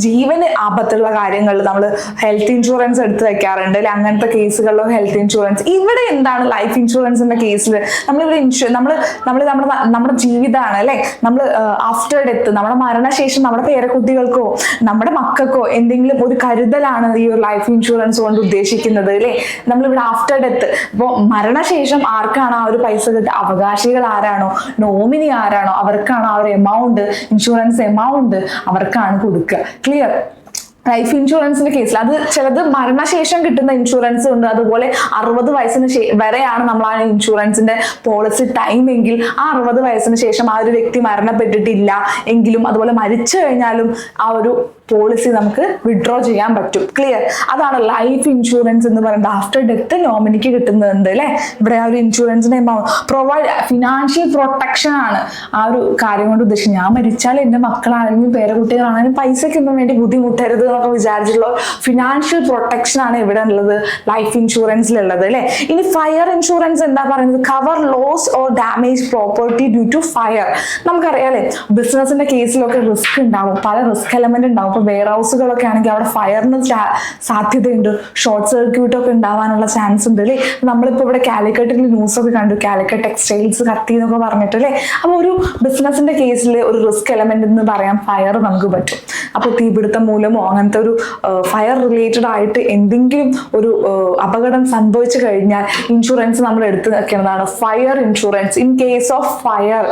ജീവന് ആപത്തുള്ള കാര്യങ്ങളിൽ നമ്മൾ ഹെൽത്ത് ഇൻഷുറൻസ് എടുത്ത് വെക്കാറുണ്ട് അല്ലെ. അങ്ങനത്തെ കേസുകളിലോ ഹെൽത്ത് ഇൻഷുറൻസ്. ഇവിടെ എന്താണ് ലൈഫ് ഇൻഷുറൻസിന്റെ കേസിൽ നമ്മളിവിടെ നമ്മുടെ ജീവിതമാണ് അല്ലെ. നമ്മൾ ആഫ്റ്റർ ഡെത്ത്, നമ്മുടെ മരണശേഷം നമ്മുടെ പേരക്കുട്ടികൾക്കോ നമ്മുടെ മക്കൾക്കോ എന്തെങ്കിലും ഒരു കരുതലാണ് ഈ ഒരു ലൈഫ് ഇൻഷുറൻസ് കൊണ്ട് ഉദ്ദേശിക്കുന്നത് അല്ലെ. നമ്മളിവിടെ ആഫ്റ്റർ ഡെത്ത്, ഇപ്പോൾ മരണശേഷം ആർക്കാണ് ആ ഒരു പൈസ കിട്ടുക? അവകാശികൾ ആരാണോ, നോമിനി ആരാണോ അവർക്കാണ് ആ ഒരു എമൗണ്ട്, ഇൻഷുറൻസ് എമൗണ്ട് അവർക്കാണ് കൊടുക്കുക. ക്ലിയർ? ലൈഫ് ഇൻഷുറൻസിന്റെ കേസിൽ അത് ചിലത് മരണശേഷം കിട്ടുന്ന ഇൻഷുറൻസ് ഉണ്ട്, അതുപോലെ 60 വയസ്സിന് വരെയാണ് നമ്മൾ ആ ഇൻഷുറൻസിന്റെ പോളിസി ടൈം എങ്കിൽ ആ 60 വയസ്സിന് ശേഷം ആ ഒരു വ്യക്തി മരണപ്പെട്ടിട്ടില്ല എങ്കിലും അതുപോലെ മരിച്ചു കഴിഞ്ഞാലും ആ ഒരു പോളിസി നമുക്ക് വിഡ്രോ ചെയ്യാൻ പറ്റും. ക്ലിയർ? അതാണ് ലൈഫ് ഇൻഷുറൻസ് എന്ന് പറയുന്നത്. ആഫ്റ്റർ ഡെത്ത് നോമിനിക്ക് കിട്ടുന്നുണ്ട് അല്ലെ. ഇവിടെ ആ ഒരു ഇൻഷുറൻസിന്റെ എമൗണ്ട് പ്രൊവൈഡ് ഫിനാൻഷ്യൽ പ്രൊട്ടക്ഷൻ ആണ് ആ ഒരു കാര്യം കൊണ്ട് ഉദ്ദേശിക്കുന്നത്. ഞാൻ മരിച്ചാൽ എന്റെ മക്കളാണെങ്കിലും പേരക്കുട്ടികളാണെങ്കിലും പൈസക്കൊന്നും വേണ്ടി ബുദ്ധിമുട്ടരുത് എന്നൊക്കെ വിചാരിച്ചിട്ടുള്ള ഫിനാൻഷ്യൽ പ്രൊട്ടക്ഷൻ ആണ് ഇവിടെ ഉള്ളത്, ലൈഫ് ഇൻഷുറൻസിലുള്ളത് അല്ലെ. ഇനി ഫയർ ഇൻഷുറൻസ് എന്താ പറയുന്നത്? Cover loss or damage property due to fire. നമുക്കറിയാം അല്ലെ, ബിസിനസിന്റെ കേസിലൊക്കെ റിസ്ക് ഉണ്ടാവും, പല റിസ്ക് എലമെന്റ് ഉണ്ടാവും. ഇപ്പൊ വെയർ ഹൗസുകളൊക്കെ ആണെങ്കിൽ അവിടെ ഫയറിന് സാധ്യതയുണ്ട്, ഷോർട്ട് സർക്യൂട്ട് ഒക്കെ ഉണ്ടാവാനുള്ള ചാൻസ് ഉണ്ട് അല്ലേ. നമ്മളിപ്പോ ഇവിടെ കാലിക്കറ്റിൽ ന്യൂസ് ഒക്കെ കണ്ടു, കാലിക്കറ്റ് ടെക്സ്റ്റൈൽസ് കത്തി എന്നൊക്കെ പറഞ്ഞിട്ട് അല്ലേ. അപ്പൊ ഒരു ബിസിനസിന്റെ കേസിൽ ഒരു റിസ്ക് എലമെന്റ് എന്ന് പറയാൻ ഫയർ നമുക്ക് പറ്റും. അപ്പൊ തീപിടുത്തം മൂലമോ അങ്ങനത്തെ ഒരു ഫയർ റിലേറ്റഡ് ആയിട്ട് എന്തെങ്കിലും ഒരു അപകടം സംഭവിച്ചു കഴിഞ്ഞാൽ ഇൻഷുറൻസ് നമ്മൾ എടുത്തു വെക്കുന്നതാണ് fire insurance. In case of fire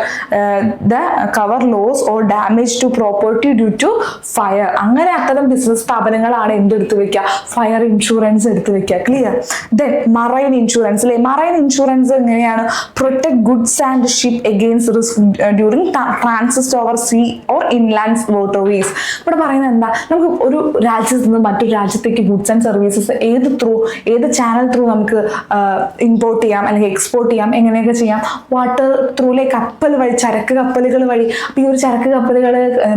the cover loss or damage to property due to fire. അങ്ങനെ അത്തരം ബിസിനസ് സ്ഥാപനങ്ങളാണ് എന്തെടുത്ത് വെക്കുക, ഫയർ ഇൻഷുറൻസ് എടുത്ത് വെക്കുക. ക്ലിയർ? ദെൻ മറൈൻ ഇൻഷുറൻസ് അല്ലെ, മറൈൻ ഇൻഷുറൻസ് എങ്ങനെയാണ്? Protect goods and ship against risk during transit over sea or inland waterways. ഇവിടെ പറയുന്നത് എന്താ, നമുക്ക് ഒരു രാജ്യത്ത് നിന്ന് മറ്റൊരു രാജ്യത്തേക്ക് ഗുഡ്സ് ആൻഡ് സർവീസസ് ഏത് ചാനൽ ത്രൂ നമുക്ക് ഇമ്പോർട്ട് ചെയ്യാം അല്ലെങ്കിൽ എക്സ്പോർട്ട് ചെയ്യാം, എങ്ങനെയൊക്കെ ചെയ്യാം? വാട്ടർ ത്രൂലെ കപ്പൽ വഴി, ചരക്ക് കപ്പലുകൾ വഴി. അപ്പൊ ഈ ഒരു ചരക്ക് കപ്പലുകൾ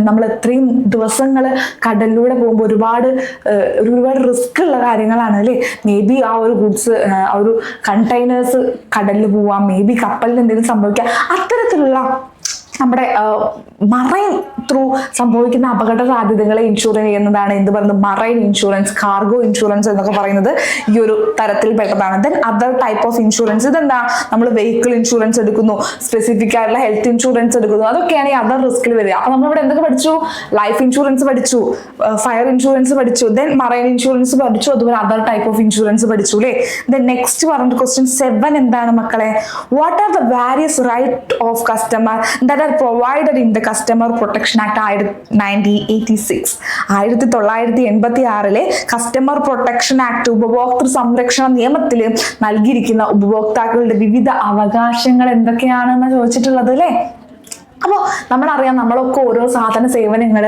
നമ്മൾ എത്രയും ദിവസങ്ങൾ കടലിലൂടെ പോകുമ്പോൾ ഒരുപാട് റിസ്ക് ഉള്ള കാര്യങ്ങളാണ് അല്ലേ. മേ ബി ആ ഒരു ഗുഡ്സ്, ആ ഒരു കണ്ടെയ്നേഴ്സ് കടലിൽ പോവാം, മേ ബി കപ്പലിൽ എന്തെങ്കിലും സംഭവിക്കാം. അത്തരത്തിലുള്ള നമ്മുടെ മറൈൻ ത്രൂ സംഭവിക്കുന്ന അപകട സാധ്യതകളെ ഇൻഷുർ ചെയ്യുന്നതാണ് എന്ത് പറയുന്നത്, മറൈൻ ഇൻഷുറൻസ്, കാർഗോ ഇൻഷുറൻസ് എന്നൊക്കെ പറയുന്നത് ഈ ഒരു തരത്തിൽ പെട്ടതാണ്. Then other type of insurance, ഇതെന്താ, നമ്മൾ വെഹിക്കിൾ ഇൻഷുറൻസ് എടുക്കുന്നു, സ്പെസിഫിക് ആയിട്ടുള്ള ഹെൽത്ത് ഇൻഷുറൻസ് എടുക്കുന്നു, അതൊക്കെയാണ് ഈ അതർ റിസ്കിൽ വരിക. അപ്പൊ നമ്മളിവിടെ എന്തൊക്കെ പഠിച്ചു? ലൈഫ് ഇൻഷുറൻസ് പഠിച്ചു, ഫയർ ഇൻഷുറൻസ് പഠിച്ചു, ദെൻ മറൈൻ ഇൻഷുറൻസ് പഠിച്ചു, അതുപോലെ അതർ ടൈപ്പ് ഓഫ് ഇൻഷുറൻസ് പഠിച്ചു അല്ലേ. ദെൻ നെക്സ്റ്റ് പറഞ്ഞ ക്വസ്റ്റ്യൻ 7 എന്താണ് മക്കളെ? What are the various right of customer that are provided in the Customer Protection Act 1986. 1986 customer protection act ഉപഭോക്തൃ സംരക്ഷണ നിയമത്തിൽ നൽകിയിരിക്കുന്ന ഉപഭോക്താക്കളുടെ വിവിധ അവകാശങ്ങൾ എന്തൊക്കെയാണെന്ന് ചോദിച്ചിട്ടുള്ളത് അല്ലേ. അപ്പോൾ നമ്മളറിയാം, നമ്മളൊക്കെ ഓരോ സാധന സേവനങ്ങൾ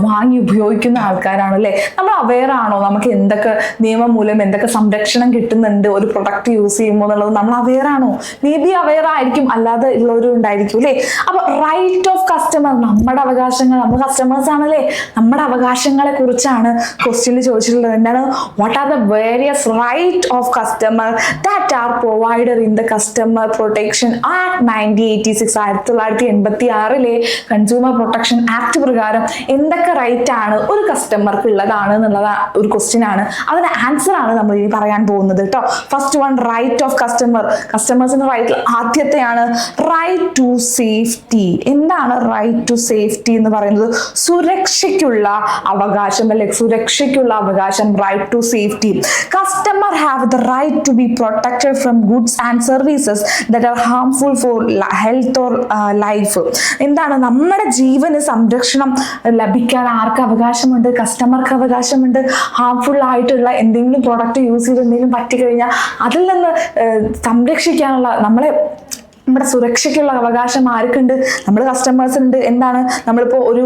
വാങ്ങി ഉപയോഗിക്കുന്ന ആൾക്കാരാണ് അല്ലേ. നമ്മൾ അവെയർ ആണോ നമുക്ക് എന്തൊക്കെ നിയമം മൂലം എന്തൊക്കെ സംരക്ഷണം കിട്ടുന്നുണ്ട് ഒരു പ്രൊഡക്റ്റ് യൂസ് ചെയ്യുമ്പോൾ എന്നുള്ളത് നമ്മൾ അവെയർ ആണോ? മേ ബി അവെയർ ആയിരിക്കും, അല്ലാതെ ഉള്ളവരും ഉണ്ടായിരിക്കും അല്ലേ. അപ്പൊ റൈറ്റ് ഓഫ് കസ്റ്റമർ, നമ്മുടെ അവകാശങ്ങൾ, നമ്മൾ കസ്റ്റമേഴ്സ് ആണല്ലേ, നമ്മുടെ അവകാശങ്ങളെ കുറിച്ചാണ് ക്വസ്റ്റ്യനിൽ ചോദിച്ചിട്ടുള്ളത്. എന്താണ്? What are the various right of customer that are provided in the customer protection act 1986. 1986 consumer protection act പ്രകാരം എന്തൊക്കെ റൈറ്റ് ആണ് ഒരു കസ്റ്റമർക്ക് ഉള്ളതാണ് എന്നുള്ളത് ഒരു ക്വസ്റ്റ്യൻ ആണ്. അതിന്റെ ആൻസർ ആണ് നമ്മൾ ഇനി പറയാൻ പോകുന്നത് കേട്ടോ. First one, right of customer. കസ്റ്റമേഴ്സിന്റെ റൈറ്റ് ആദ്യത്തെയാണ് റൈറ്റ് ടു സേഫ്റ്റി. എന്താണ് റൈറ്റ് ടു സേഫ്റ്റി എന്ന് പറയുന്നത്? സുരക്ഷയ്ക്കുള്ള അവകാശം അല്ലെ, സുരക്ഷയ്ക്കുള്ള അവകാശം, right to safety. Customer have the right to be protected from goods and services that are harmful for health or life. എന്താണ്? നമ്മുടെ ജീവന് സംരക്ഷണം ലഭിക്കാൻ ആർക്ക് അവകാശമുണ്ട്? കസ്റ്റമർക്ക് അവകാശമുണ്ട്. ഹാർംഫുൾ ആയിട്ടുള്ള എന്തെങ്കിലും പ്രോഡക്റ്റ് യൂസ് ചെയ്ത് എന്തെങ്കിലും പറ്റിക്കഴിഞ്ഞാൽ അതിൽ നിന്ന് സംരക്ഷിക്കാനുള്ള നമ്മുടെ സുരക്ഷയ്ക്കുള്ള അവകാശം ആർക്കുണ്ട്? നമ്മൾ കസ്റ്റമേഴ്സിനുണ്ട്. എന്താണ്? നമ്മളിപ്പോൾ ഒരു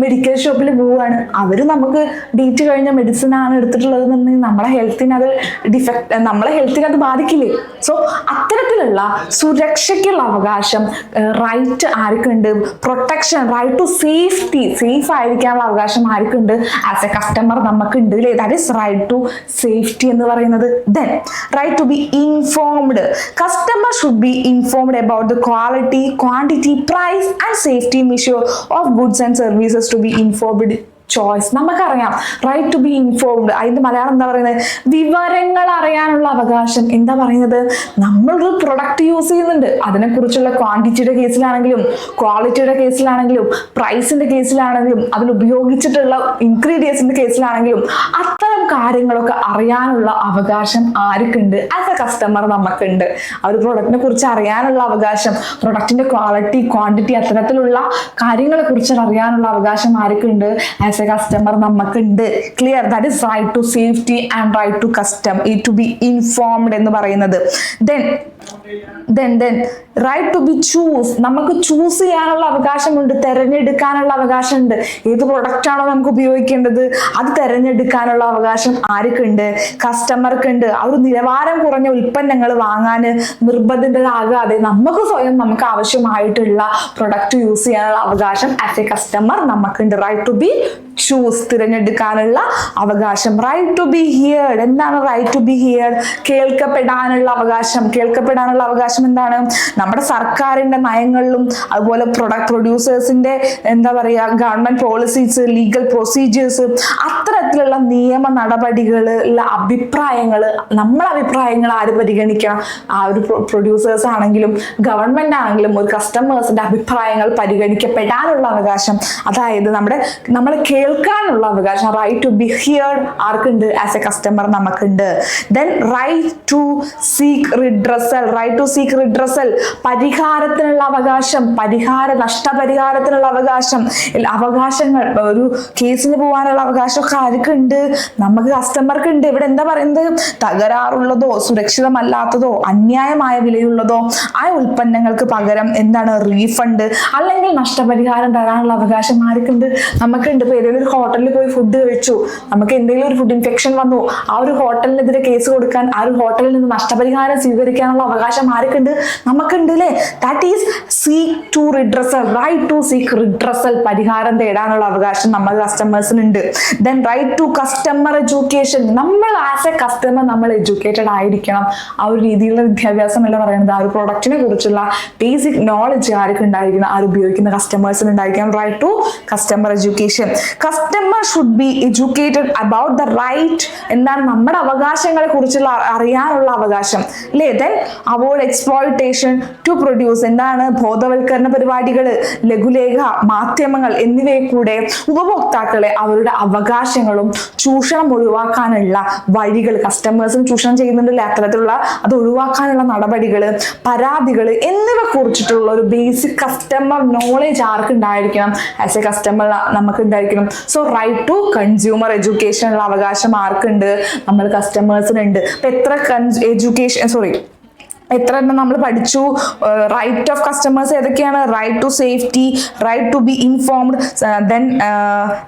മെഡിക്കൽ ഷോപ്പിൽ പോവുകയാണ്, അവർ നമുക്ക് ഡേറ്റ് കഴിഞ്ഞ മെഡിസിൻ ആണ് എടുത്തിട്ടുള്ളത് എന്നുണ്ടെങ്കിൽ നമ്മളെ ഹെൽത്തിനെ അത് ബാധിക്കില്ലേ? സോ അത്തരത്തിലുള്ള സുരക്ഷയ്ക്കുള്ള അവകാശം, റൈറ്റ് ആർക്കുണ്ട്? Protection, right to safety, safe ആയിരിക്കാനുള്ള അവകാശം ആർക്കുണ്ട്? ആസ് എ കസ്റ്റമർ നമുക്കുണ്ട് അല്ലേ. That is right to safety എന്ന് പറയുന്നത്. Then right to be informed. Customer should be informed about the quality, quantity, price and safety measure of goods and services to be informed choice. നമുക്കറിയാം റൈറ്റ് ടു ബി ഇൻഫോംഡ്, അതിന്റെ മലയാളം എന്താ പറയുന്നത്? വിവരങ്ങൾ അറിയാനുള്ള അവകാശം. എന്താ പറയുന്നത്? നമ്മളൊരു പ്രൊഡക്റ്റ് യൂസ് ചെയ്യുന്നുണ്ട്, അതിനെക്കുറിച്ചുള്ള ക്വാണ്ടിറ്റിയുടെ കേസിലാണെങ്കിലും ക്വാളിറ്റിയുടെ കേസിലാണെങ്കിലും പ്രൈസിന്റെ കേസിലാണെങ്കിലും അതിൽ ഉപയോഗിച്ചിട്ടുള്ള ഇൻഗ്രീഡിയൻസിന്റെ കേസിലാണെങ്കിലും അത്തരം കാര്യങ്ങളൊക്കെ അറിയാനുള്ള അവകാശം ആർക്കുണ്ട്? ആസ് എ കസ്റ്റമർ നമുക്കുണ്ട്. ആ ഒരു പ്രൊഡക്റ്റിനെ കുറിച്ച് അറിയാനുള്ള അവകാശം, പ്രൊഡക്റ്റിന്റെ ക്വാളിറ്റി, ക്വാണ്ടിറ്റി, അത്തരത്തിലുള്ള കാര്യങ്ങളെ കുറിച്ച് അറിയാനുള്ള അവകാശം ആർക്കുണ്ട്? ആസ് എ കസ്റ്റമർ നമുക്കുണ്ട്. Clear? That is right to safety and right to to be informed എന്ന് പറയുന്നത്. Then right to be choose. നമുക്ക് ചൂസ് ചെയ്യാനുള്ള അവകാശമുണ്ട്, തെരഞ്ഞെടുക്കാനുള്ള അവകാശമുണ്ട്. ഏത് പ്രൊഡക്റ്റ് ആണോ നമുക്ക് ഉപയോഗിക്കേണ്ടത് അത് തെരഞ്ഞെടുക്കാനുള്ള അവകാശം ആർക്കുണ്ട്? കസ്റ്റമർക്കുണ്ട്. ആ ഒരു നിലവാരം കുറഞ്ഞ ഉൽപ്പന്നങ്ങൾ വാങ്ങാൻ നിർബന്ധിതരാകാതെ നമുക്ക് സ്വയം നമുക്ക് ആവശ്യമായിട്ടുള്ള പ്രൊഡക്റ്റ് യൂസ് ചെയ്യാനുള്ള അവകാശം ആസ് എ കസ്റ്റമർ നമുക്കുണ്ട്. റൈറ്റ് ടു ബി ചൂസ്, തിരഞ്ഞെടുക്കാനുള്ള അവകാശം. Right to be heard. എന്താണ് റൈറ്റ് ടു ബി ഹിയർഡ്? കേൾക്കപ്പെടാനുള്ള അവകാശം. കേൾക്കപ്പെടാനുള്ള അവകാശം എന്താണ്? നമ്മുടെ സർക്കാരിന്റെ നയങ്ങളിലും അതുപോലെ പ്രൊഡ്യൂസേഴ്സിന്റെ എന്താ പറയുക, ഗവൺമെന്റ് പോളിസീസ്, ലീഗൽ പ്രൊസീജിയേഴ്സ്, അത്തരത്തിൽ ഇത്തരത്തിലുള്ള നിയമ നടപടികളുള്ള അഭിപ്രായങ്ങൾ, നമ്മളെ അഭിപ്രായങ്ങൾ ആര് പരിഗണിക്കണം? ആ ഒരു പ്രൊഡ്യൂസേഴ്സ് ആണെങ്കിലും ഗവൺമെന്റ് ആണെങ്കിലും ഒരു കസ്റ്റമേഴ്സിന്റെ അഭിപ്രായങ്ങൾ പരിഗണിക്കപ്പെടാനുള്ള അവകാശം, അതായത് നമ്മൾ കേൾക്കാനുള്ള അവകാശം, റൈറ്റ് ടു ബി ഹിയർഡ് ആർക്കുണ്ട്? ആസ് എ കസ്റ്റമർ നമുക്കുണ്ട്. Then right to seek redressal, പരിഹാരത്തിനുള്ള അവകാശം, നഷ്ടപരിഹാരത്തിനുള്ള അവകാശങ്ങൾ, ഒരു കേസിന് പോകാനുള്ള അവകാശമൊക്കെ ആർക്കുണ്ട്? നമുക്ക് കസ്റ്റമർക്ക് ഉണ്ട്. ഇവിടെ എന്താ പറയുന്നത്? തകരാറുള്ളതോ സുരക്ഷിതമല്ലാത്തതോ അന്യായമായ വിലയുള്ളതോ ആ ഉൽപ്പന്നങ്ങൾക്ക് പകരം എന്താണ് റീഫണ്ട് അല്ലെങ്കിൽ നഷ്ടപരിഹാരം തരാനുള്ള അവകാശം ആർക്കുണ്ട്? നമുക്കുണ്ട്. ഇപ്പൊ ഏതെങ്കിലും ഒരു ഹോട്ടലിൽ പോയി ഫുഡ് കഴിച്ചു, നമുക്ക് എന്തെങ്കിലും ഒരു ഫുഡ് ഇൻഫെക്ഷൻ വന്നു, ആ ഒരു ഹോട്ടലിനെതിരെ കേസ് കൊടുക്കാൻ, ആ ഒരു ഹോട്ടലിൽ നിന്ന് നഷ്ടപരിഹാരം സ്വീകരിക്കാനുള്ള അവകാശം ആർക്കുണ്ട്? നമുക്കുണ്ട് അല്ലേ? That is seek to redressal, right to seek redressal, പരിഹാരം തേടാനുള്ള അവകാശം നമ്മൾ കസ്റ്റമേഴ്സിനുണ്ട്. Then right to customer education, നമ്മൾ ആസ് എ കസ്റ്റമർ നമ്മൾ എഡ്യൂക്കേറ്റഡ് ആയിരിക്കണം. ആ ഒരു രീതിയിലുള്ള വിദ്യാഭ്യാസം അല്ല പറയുന്നത്, ആ ഒരു പ്രൊഡക്റ്റിനെ കുറിച്ചുള്ള ബേസിക് നോളജ് ആർക്ക് ഉണ്ടായിരിക്കണം? ആര് ഉപയോഗിക്കുന്ന കസ്റ്റമേഴ്സിന് ഉണ്ടായിരിക്കണം. Right to customer education. Customer should be educated about the right, എന്താണ് നമ്മുടെ അവകാശങ്ങളെ കുറിച്ചുള്ള അറിയാനുള്ള അവകാശം അല്ലേ? Then avoid exploitation to produce, എന്താണ് ബോധവൽക്കരണ പരിപാടികൾ, ലഘുലേഖ, മാധ്യമങ്ങൾ എന്നിവയെ കൂടെ ഉപഭോക്താക്കളെ അവരുടെ അവകാശങ്ങളും ചൂഷണം ഒഴിവാക്കാനുള്ള വഴികൾ, കസ്റ്റമേഴ്സിന് ചൂഷണം ചെയ്യുന്നുണ്ടല്ലേ അത്തരത്തിലുള്ള അത് ഒഴിവാക്കാനുള്ള നടപടികൾ, പരാതികൾ എന്നിവ കുറിച്ചിട്ടുള്ള ഒരു ബേസിക് കസ്റ്റമർ നോളേജ് ആർക്ക് ഉണ്ടായിരിക്കണം? ആസ് എ കസ്റ്റമർ നമുക്ക് ഉണ്ടായിരിക്കണം. സോ റൈറ്റ് ടു കൺസ്യൂമർ എഡ്യൂക്കേഷനുള്ള അവകാശം ആർക്കുണ്ട്? നമ്മൾ കസ്റ്റമേഴ്സിനുണ്ട്. അപ്പൊ എത്ര എണ്ണം നമ്മൾ പഠിച്ചു? റൈറ്റ് ഓഫ് കസ്റ്റമേഴ്സ് ഏതൊക്കെയാണ്? Right to safety, right to be informed, then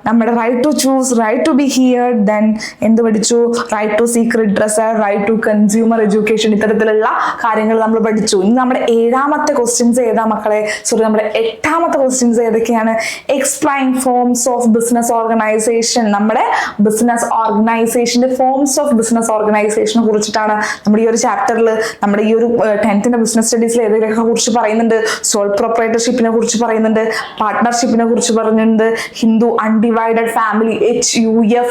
നമ്മുടെ right to choose, right to be heard, then എന്ത് പഠിച്ചു? Right to seek redressal, right to consumer education. ഇത്തരത്തിലുള്ള കാര്യങ്ങൾ നമ്മൾ പഠിച്ചു. ഇനി നമ്മുടെ 7ാമത്തെ ക്വസ്റ്റ്യൻസ് ഏതാ മക്കളെ? നമ്മുടെ 8ാമത്തെ ക്വസ്റ്റ്യൻസ് ഏതൊക്കെയാണ്? Explain forms of business organisation. നമ്മുടെ ബിസിനസ് ഓർഗനൈസേഷന്റെ ഫോംസ് ഓഫ് ബിസിനസ് ഓർഗനൈസേഷനെ കുറിച്ചിട്ടാണ് നമ്മുടെ ഈ ഒരു ചാപ്റ്ററിൽ, നമ്മുടെ ഈ ഒരു 10th ബിസിനസ് സ്റ്റഡീസിൽ ഏതൊക്കെ കുറിച്ച് പറയുന്നുണ്ട്? സോൾ പ്രൊപ്രൈറ്റർഷിപ്പിനെ കുറിച്ച് പറയുന്നുണ്ട്, പാർട്ട്ണർഷിപ്പിനെ കുറിച്ച് പറയുന്നുണ്ട്, ഹിന്ദു അൺഡിവൈഡഡ് ഫാമിലി HUF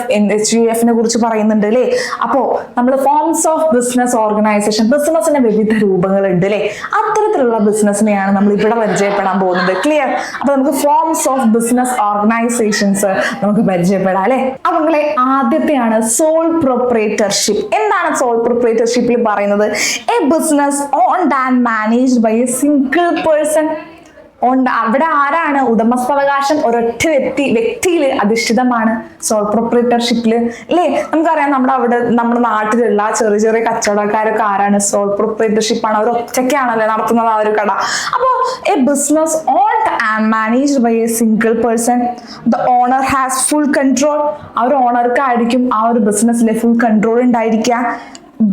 കുറിച്ച് പറയുന്നുണ്ട് അല്ലേ? അപ്പോ നമ്മൾ ഫോംസ് ഓഫ് ബിസിനസ് ഓർഗനൈസേഷൻ, ബിസിനസിന്റെ വിവിധ രൂപങ്ങളുണ്ട് അല്ലേ? അത്തരത്തിലുള്ള ബിസിനസിനെയാണ് നമ്മൾ ഇവിടെ പരിചയപ്പെടാൻ പോകുന്നത്. ക്ലിയർ? അപ്പൊ നമുക്ക് ഫോംസ് ഓഫ് ബിസിനസ് ഓർഗനൈസേഷൻസ് നമുക്ക് പരിചയപ്പെടാം അല്ലെ? അപ്പൊ നിങ്ങളെ ആദ്യത്തെയാണ് സോൾ പ്രൊപ്രൈറ്റർഷിപ്പ്. എന്താണ് സോൾ പ്രൊപ്രൈറ്റർഷിപ്പിൽ പറയുന്നത്? A business owned and managed by a single person. അവിടെ ആരാണ്? ഉടമസ്ഥാവകാശം ഒരൊറ്റ വ്യക്തിയിൽ അധിഷ്ഠിതമാണ് സോൾ പ്രൊപ്രൈറ്റർഷിപ്പില് അല്ലേ? നമുക്കറിയാം നമ്മുടെ നാട്ടിലുള്ള ചെറിയ ചെറിയ കച്ചവടക്കാരൊക്കെ ആരാണ്? സോൾ പ്രൊപ്രൈറ്റർഷിപ്പ് ആണ്. അവർ ഒറ്റയ്ക്കാണല്ലേ നടത്തുന്നത് ആ ഒരു കട. അപ്പോൾ a business owned and managed by a single person, the owner has full control. ആ ഒരു ഓണർക്ക് ആയിരിക്കും ആ ഒരു ബിസിനസ്സിലെ ഫുൾ കൺട്രോൾ ഉണ്ടായിരിക്കുക.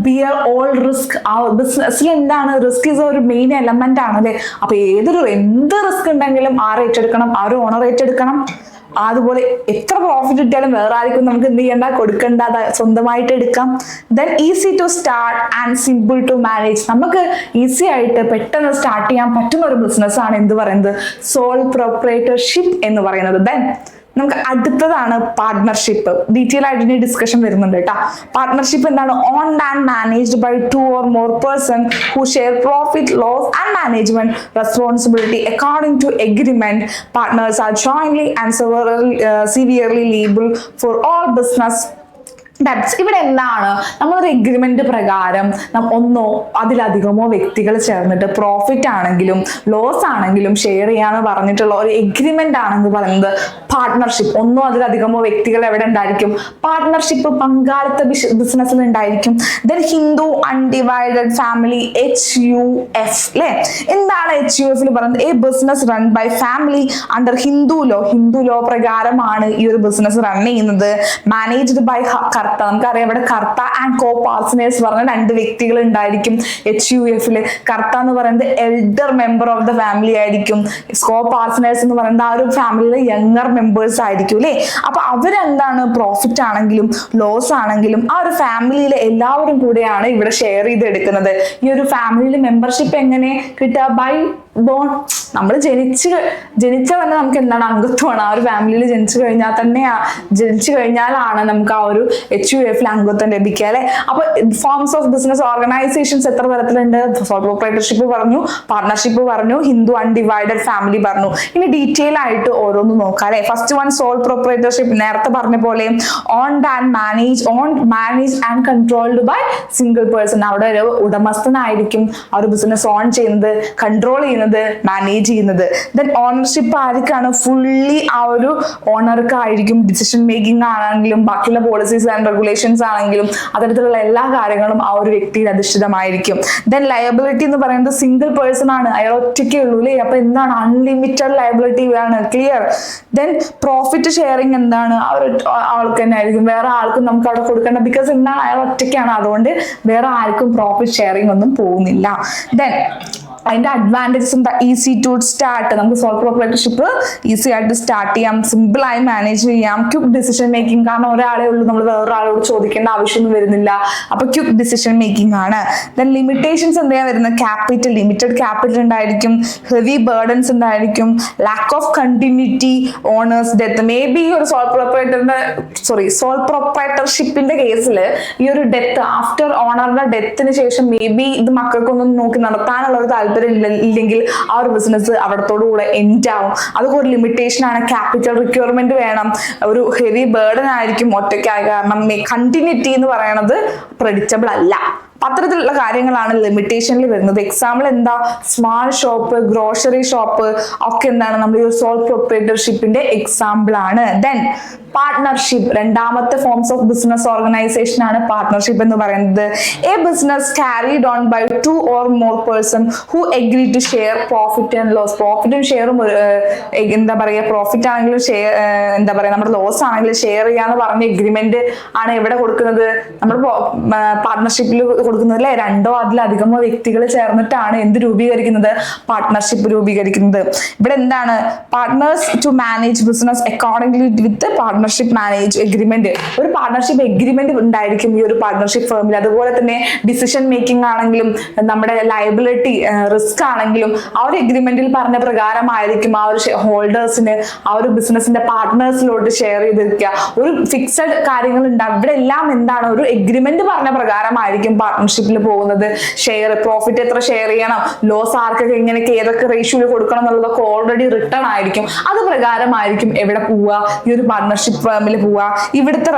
Bear all risk. ആ ബിസിനസ്സിൽ എന്താണ്? റിസ്ക് ഈസ് ഒരു മെയിൻ എലമെന്റ് ആണ് അല്ലെ? അപ്പൊ എന്ത് റിസ്ക് ഉണ്ടെങ്കിലും ആര് ഏറ്റെടുക്കണം? ആ ഒരു ഓണർ ഏറ്റെടുക്കണം. അതുപോലെ എത്ര പ്രോഫിറ്റ് കിട്ടിയാലും വേറെ ആർക്കും നമുക്ക് എന്ത് ചെയ്യണ്ട, കൊടുക്കണ്ട, സ്വന്തമായിട്ട് എടുക്കാം. Then easy to start and simple to manage. നമുക്ക് ഈസി ആയിട്ട് പെട്ടെന്ന് സ്റ്റാർട്ട് ചെയ്യാൻ പറ്റുന്ന ഒരു ബിസിനസ് ആണ് എന്ത് പറയുന്നത്? സോൾ പ്രൊപ്രൈറ്റർഷിപ്പ് എന്ന് പറയുന്നത്. ദെൻ നമുക്ക് അടുത്തതാണ് പാർട്ട്ണർഷിപ്പ്. ഡീറ്റെയിൽ ആയിട്ട് ഡിസ്കഷൻ വരുന്നുണ്ട് കേട്ടോ. പാർട്ട്ണർഷിപ്പ് എന്താണ്? Owned and managed by 2 or more person who share profit, loss and management responsibility according to agreement. Partners are jointly and severally liable for all business debts. ഇവിടെ എന്താണ്? നമ്മളൊരു എഗ്രിമെന്റ് പ്രകാരം ഒന്നോ അതിലധികമോ വ്യക്തികൾ ചേർന്നിട്ട് പ്രോഫിറ്റ് ആണെങ്കിലും ലോസ് ആണെങ്കിലും ഷെയർ ചെയ്യാന്ന് പറഞ്ഞിട്ടുള്ള ഒരു എഗ്രിമെന്റ് ആണെന്ന് പറയുന്നത് പാർട്ട്ണർഷിപ്പ്. ഒന്നോ അതിലധികമോ വ്യക്തികൾ എവിടെ ഉണ്ടായിരിക്കും? പാർട്ട്ണർഷിപ്പ് പങ്കാളിത്ത ബിസിനസ്സിൽ ഉണ്ടായിരിക്കും. Then Hindu undivided family HUF അല്ലെ? എന്താണ് HUF പറയുന്നത്? A business run by family under Hindu law പ്രകാരമാണ് ഈ ഒരു ബിസിനസ് റൺ ചെയ്യുന്നത്. Managed by karta. നമുക്കറിയാം ഇവിടെ കർത്ത ആൻഡ് കോ പാർട്ട്നേഴ്സ് പറഞ്ഞ 2 വ്യക്തികൾ ഉണ്ടായിരിക്കും HUF. കർത്ത എന്ന് പറയുന്നത് elder member of the family ആയിരിക്കും. കോ പാർട്ട്നേഴ്സ് എന്ന് പറയുന്നത് ആ ഒരു ഫാമിലിയിലെ യങ്ങർ മെമ്പേഴ്സ് ആയിരിക്കും അല്ലെ? അപ്പൊ അവരെന്താണ് പ്രോഫിറ്റ് ആണെങ്കിലും ലോസ് ആണെങ്കിലും ആ ഒരു ഫാമിലിയിലെ എല്ലാവരും കൂടെയാണ് ഇവിടെ ഷെയർ ചെയ്തെടുക്കുന്നത്. ഈ ഒരു ഫാമിലിയിൽ മെമ്പർഷിപ്പ് എങ്ങനെ കിട്ടുക? By born. നമ്മൾ ജനിച്ച തന്നെ നമുക്ക് എന്താണ് അംഗത്വമാണ്. ആ ഒരു ഫാമിലിയിൽ ജനിച്ചു കഴിഞ്ഞാലാണ് നമുക്ക് ആ ഒരു HUF അംഗത്വം ലഭിക്കുക അല്ലെ. അപ്പൊ ഫോംസ് ഓഫ് ബിസിനസ് ഓർഗനൈസേഷൻസ് എത്ര തരത്തിലുണ്ട്? സോൾ പ്രൊപ്രൈറ്റർഷിപ്പ് പറഞ്ഞു, പാർട്ണർഷിപ്പ് പറഞ്ഞു, ഹിന്ദു അൺഡിവൈഡഡ് ഫാമിലി പറഞ്ഞു. ഇനി ഡീറ്റെയിൽ ആയിട്ട് ഓരോന്ന് നോക്കാം അല്ലെ. First one sole proprietorship. നേരത്തെ പറഞ്ഞ പോലെ owned and manage and controlled by single person. അവിടെ ഒരു ഉടമസ്ഥനായിരിക്കും ആ ഒരു ബിസിനസ് ഓൺ ചെയ്യുന്നത്, കൺട്രോൾ ചെയ്യുന്നത്, മാനേജ് ചെയ്യുന്നത്. ദെൻ ഓണർഷിപ്പ് ആർക്കാണ്? ഫുള്ളി ആ ഒരു ഓണർക്കായിരിക്കും. ഡിസിഷൻ മേക്കിംഗ് ആണെങ്കിലും ബാക്കിയുള്ള പോളിസീസ് ആൻഡ് റെഗുലേഷൻസ് ആണെങ്കിലും അത്തരത്തിലുള്ള എല്ലാ കാര്യങ്ങളും ആ ഒരു വ്യക്തിയിൽ അധിഷ്ഠിതമായിരിക്കും. ദെൻ ലയബിലിറ്റി എന്ന് പറയുന്നത് സിംഗിൾ പേഴ്സൺ ആണ്, അയാൾ ഒറ്റയ്ക്കേ ഉള്ളൂ അല്ലേ. അപ്പൊ എന്താണ്? അൺലിമിറ്റഡ് ലയബിലിറ്റി ആണ്. ക്ലിയർ. ദെൻ പ്രോഫിറ്റ് ഷെയറിംഗ് എന്താണ്? ആൾക്ക് തന്നെ ആയിരിക്കും, വേറെ ആൾക്കും നമുക്ക് അവിടെ കൊടുക്കേണ്ട. ബിക്കോസ് എന്താണ്? അയാൾ ഒറ്റയ്ക്കാണ്, അതുകൊണ്ട് വേറെ ആർക്കും പ്രോഫിറ്റ് ഷെയറിംഗ് ഒന്നും പോകുന്നില്ല. ദെൻ അതിന്റെ അഡ്വാൻറ്റേജസ് എന്താ? Easy to start. നമുക്ക് സോൾ പ്രൊപ്രൈറ്റർഷിപ്പ് ഈസി ആയിട്ട് സ്റ്റാർട്ട് ചെയ്യാം, സിമ്പിൾ ആയി മാനേജ് ചെയ്യാം. ക്വിക്ക് ഡിസിഷൻ മേക്കിംഗ്, കാരണം ഒരാളെ ഉള്ളൂ, നമ്മൾ വേറൊരാളോട് ചോദിക്കേണ്ട ആവശ്യമൊന്നും വരുന്നില്ല. അപ്പൊ ക്വിക്ക് ഡിസിഷൻ മേക്കിംഗ് ആണ്. ദെൻ ലിമിറ്റേഷൻസ് എന്താ വരുന്നത്? ക്യാപിറ്റൽ, ലിമിറ്റഡ് ക്യാപിറ്റൽ ഉണ്ടായിരിക്കും, ഹെവി ബേർഡൻസ് ഉണ്ടായിരിക്കും, lack of continuity, owners death. May be ഒരു സോൾ പ്രൊപ്രൈറ്റർഷിപ്പിന്റെ കേസിൽ ഈ ഒരു ഡെത്ത്, ആഫ്റ്റർ ഓണറുടെ ഡെത്തിന് ശേഷം മേ ബി ഇത് മക്കൾക്കൊന്നും നോക്കി നടത്താനുള്ള ഒരു താല്പര്യം ഇല്ലെങ്കിൽ ആ ഒരു ബിസിനസ് അവിടത്തോടുകൂടെ എൻഡ് ആവും. അതൊക്കെ ഒരു ലിമിറ്റേഷൻ ആണ്. ക്യാപിറ്റൽ റിക്വയർമെന്റ് വേണം, ഒരു ഹെവി ബേർഡൻ ആയിരിക്കും ഒറ്റയ്ക്കായ കാരണം. കണ്ടിന്യൂറ്റി എന്ന് പറയുന്നത് പ്രെഡിക്റ്റബിൾ അല്ല. അത്തരത്തിലുള്ള കാര്യങ്ങളാണ് ലിമിറ്റേഷനിൽ വരുന്നത്. എക്സാമ്പിൾ എന്താ? സ്മാൾ ഷോപ്പ്, ഗ്രോസറി ഷോപ്പ് ഒക്കെ എന്താണ് നമ്മൾ ഈ സോൾ പ്രൊപ്രൈറ്റർഷിപ്പിന്റെ എക്സാമ്പിൾ ആണ്. ദെൻ പാർട്ട്ണർഷിപ്പ്, രണ്ടാമത്തെ ഫോംസ് ഓഫ് ബിസിനസ് ഓർഗനൈസേഷൻ ആണ് പാർട്ട്ണർഷിപ്പ് എന്ന് പറയുന്നത്. A business carried on by 2 or more person who agree to share profit and loss. പ്രോഫിറ്റും ഷെയറും എന്താ പറയുക, പ്രോഫിറ്റ് ആണെങ്കിലും ഷെയർ എന്താ പറയുക, നമ്മുടെ ലോസ് ആണെങ്കിലും ഷെയർ ചെയ്യാന്ന് പറഞ്ഞ എഗ്രിമെന്റ് ആണ് എവിടെ കൊടുക്കുന്നത്? നമ്മൾ പാർട്ട്ണർഷിപ്പിൽ കൊടുക്കുന്നത് അല്ലെ. 2 or അതിലധികമോ വ്യക്തികൾ ചേർന്നിട്ടാണ് എന്ത് രൂപീകരിക്കുന്നത്? പാർട്ട്ണർഷിപ്പ് രൂപീകരിക്കുന്നത്. ഇവിടെ എന്താണ്? Partners to manage business accordingly with partnership manage agreement. ഒരു പാർട്ട്ണർഷിപ്പ് എഗ്രിമെന്റ് ഉണ്ടായിരിക്കും ഈ ഒരു പാർട്ട്ണർഷിപ്പ് ഫേമിൽ. അതുപോലെ തന്നെ ഡിസിഷൻ മേക്കിംഗ് ആണെങ്കിലും നമ്മുടെ ലയബിലിറ്റി, റിസ്ക് ആണെങ്കിലും ആ ഒരു എഗ്രിമെന്റിൽ പറഞ്ഞ പ്രകാരമായിരിക്കും ആ ഒരു ഹോൾഡേഴ്സിന് ആ ഒരു ബിസിനസിന്റെ പാർട്ട്നേഴ്സിലോട്ട് ഷെയർ ചെയ്തിരിക്കുക. ഒരു ഫിക്സഡ് കാര്യങ്ങൾ ഉണ്ടാവും. ഇവിടെ എല്ലാം എന്താണ്? ഒരു എഗ്രിമെന്റ് പറഞ്ഞ പ്രകാരമായിരിക്കും പാർട്ട്ണർഷിപ്പിൽ പോകുന്നത്. ഷെയർ, പ്രോഫിറ്റ് എത്ര ഷെയർ ചെയ്യണം, ലോസ് ആർക്കൊക്കെ എങ്ങനെയൊക്കെ ഏതൊക്കെ റേഷ്യോയിൽ കൊടുക്കണം എന്നുള്ളതൊക്കെ ഓൾറെഡി റിട്ടേൺ ആയിരിക്കും. അത് പ്രകാരമായിരിക്കും എവിടെ പോവുക? ഈ ഒരു പാർട്ട്ണർഷിപ്പ് ഫേമിൽ പോവുക. ഇവിടുത്തെ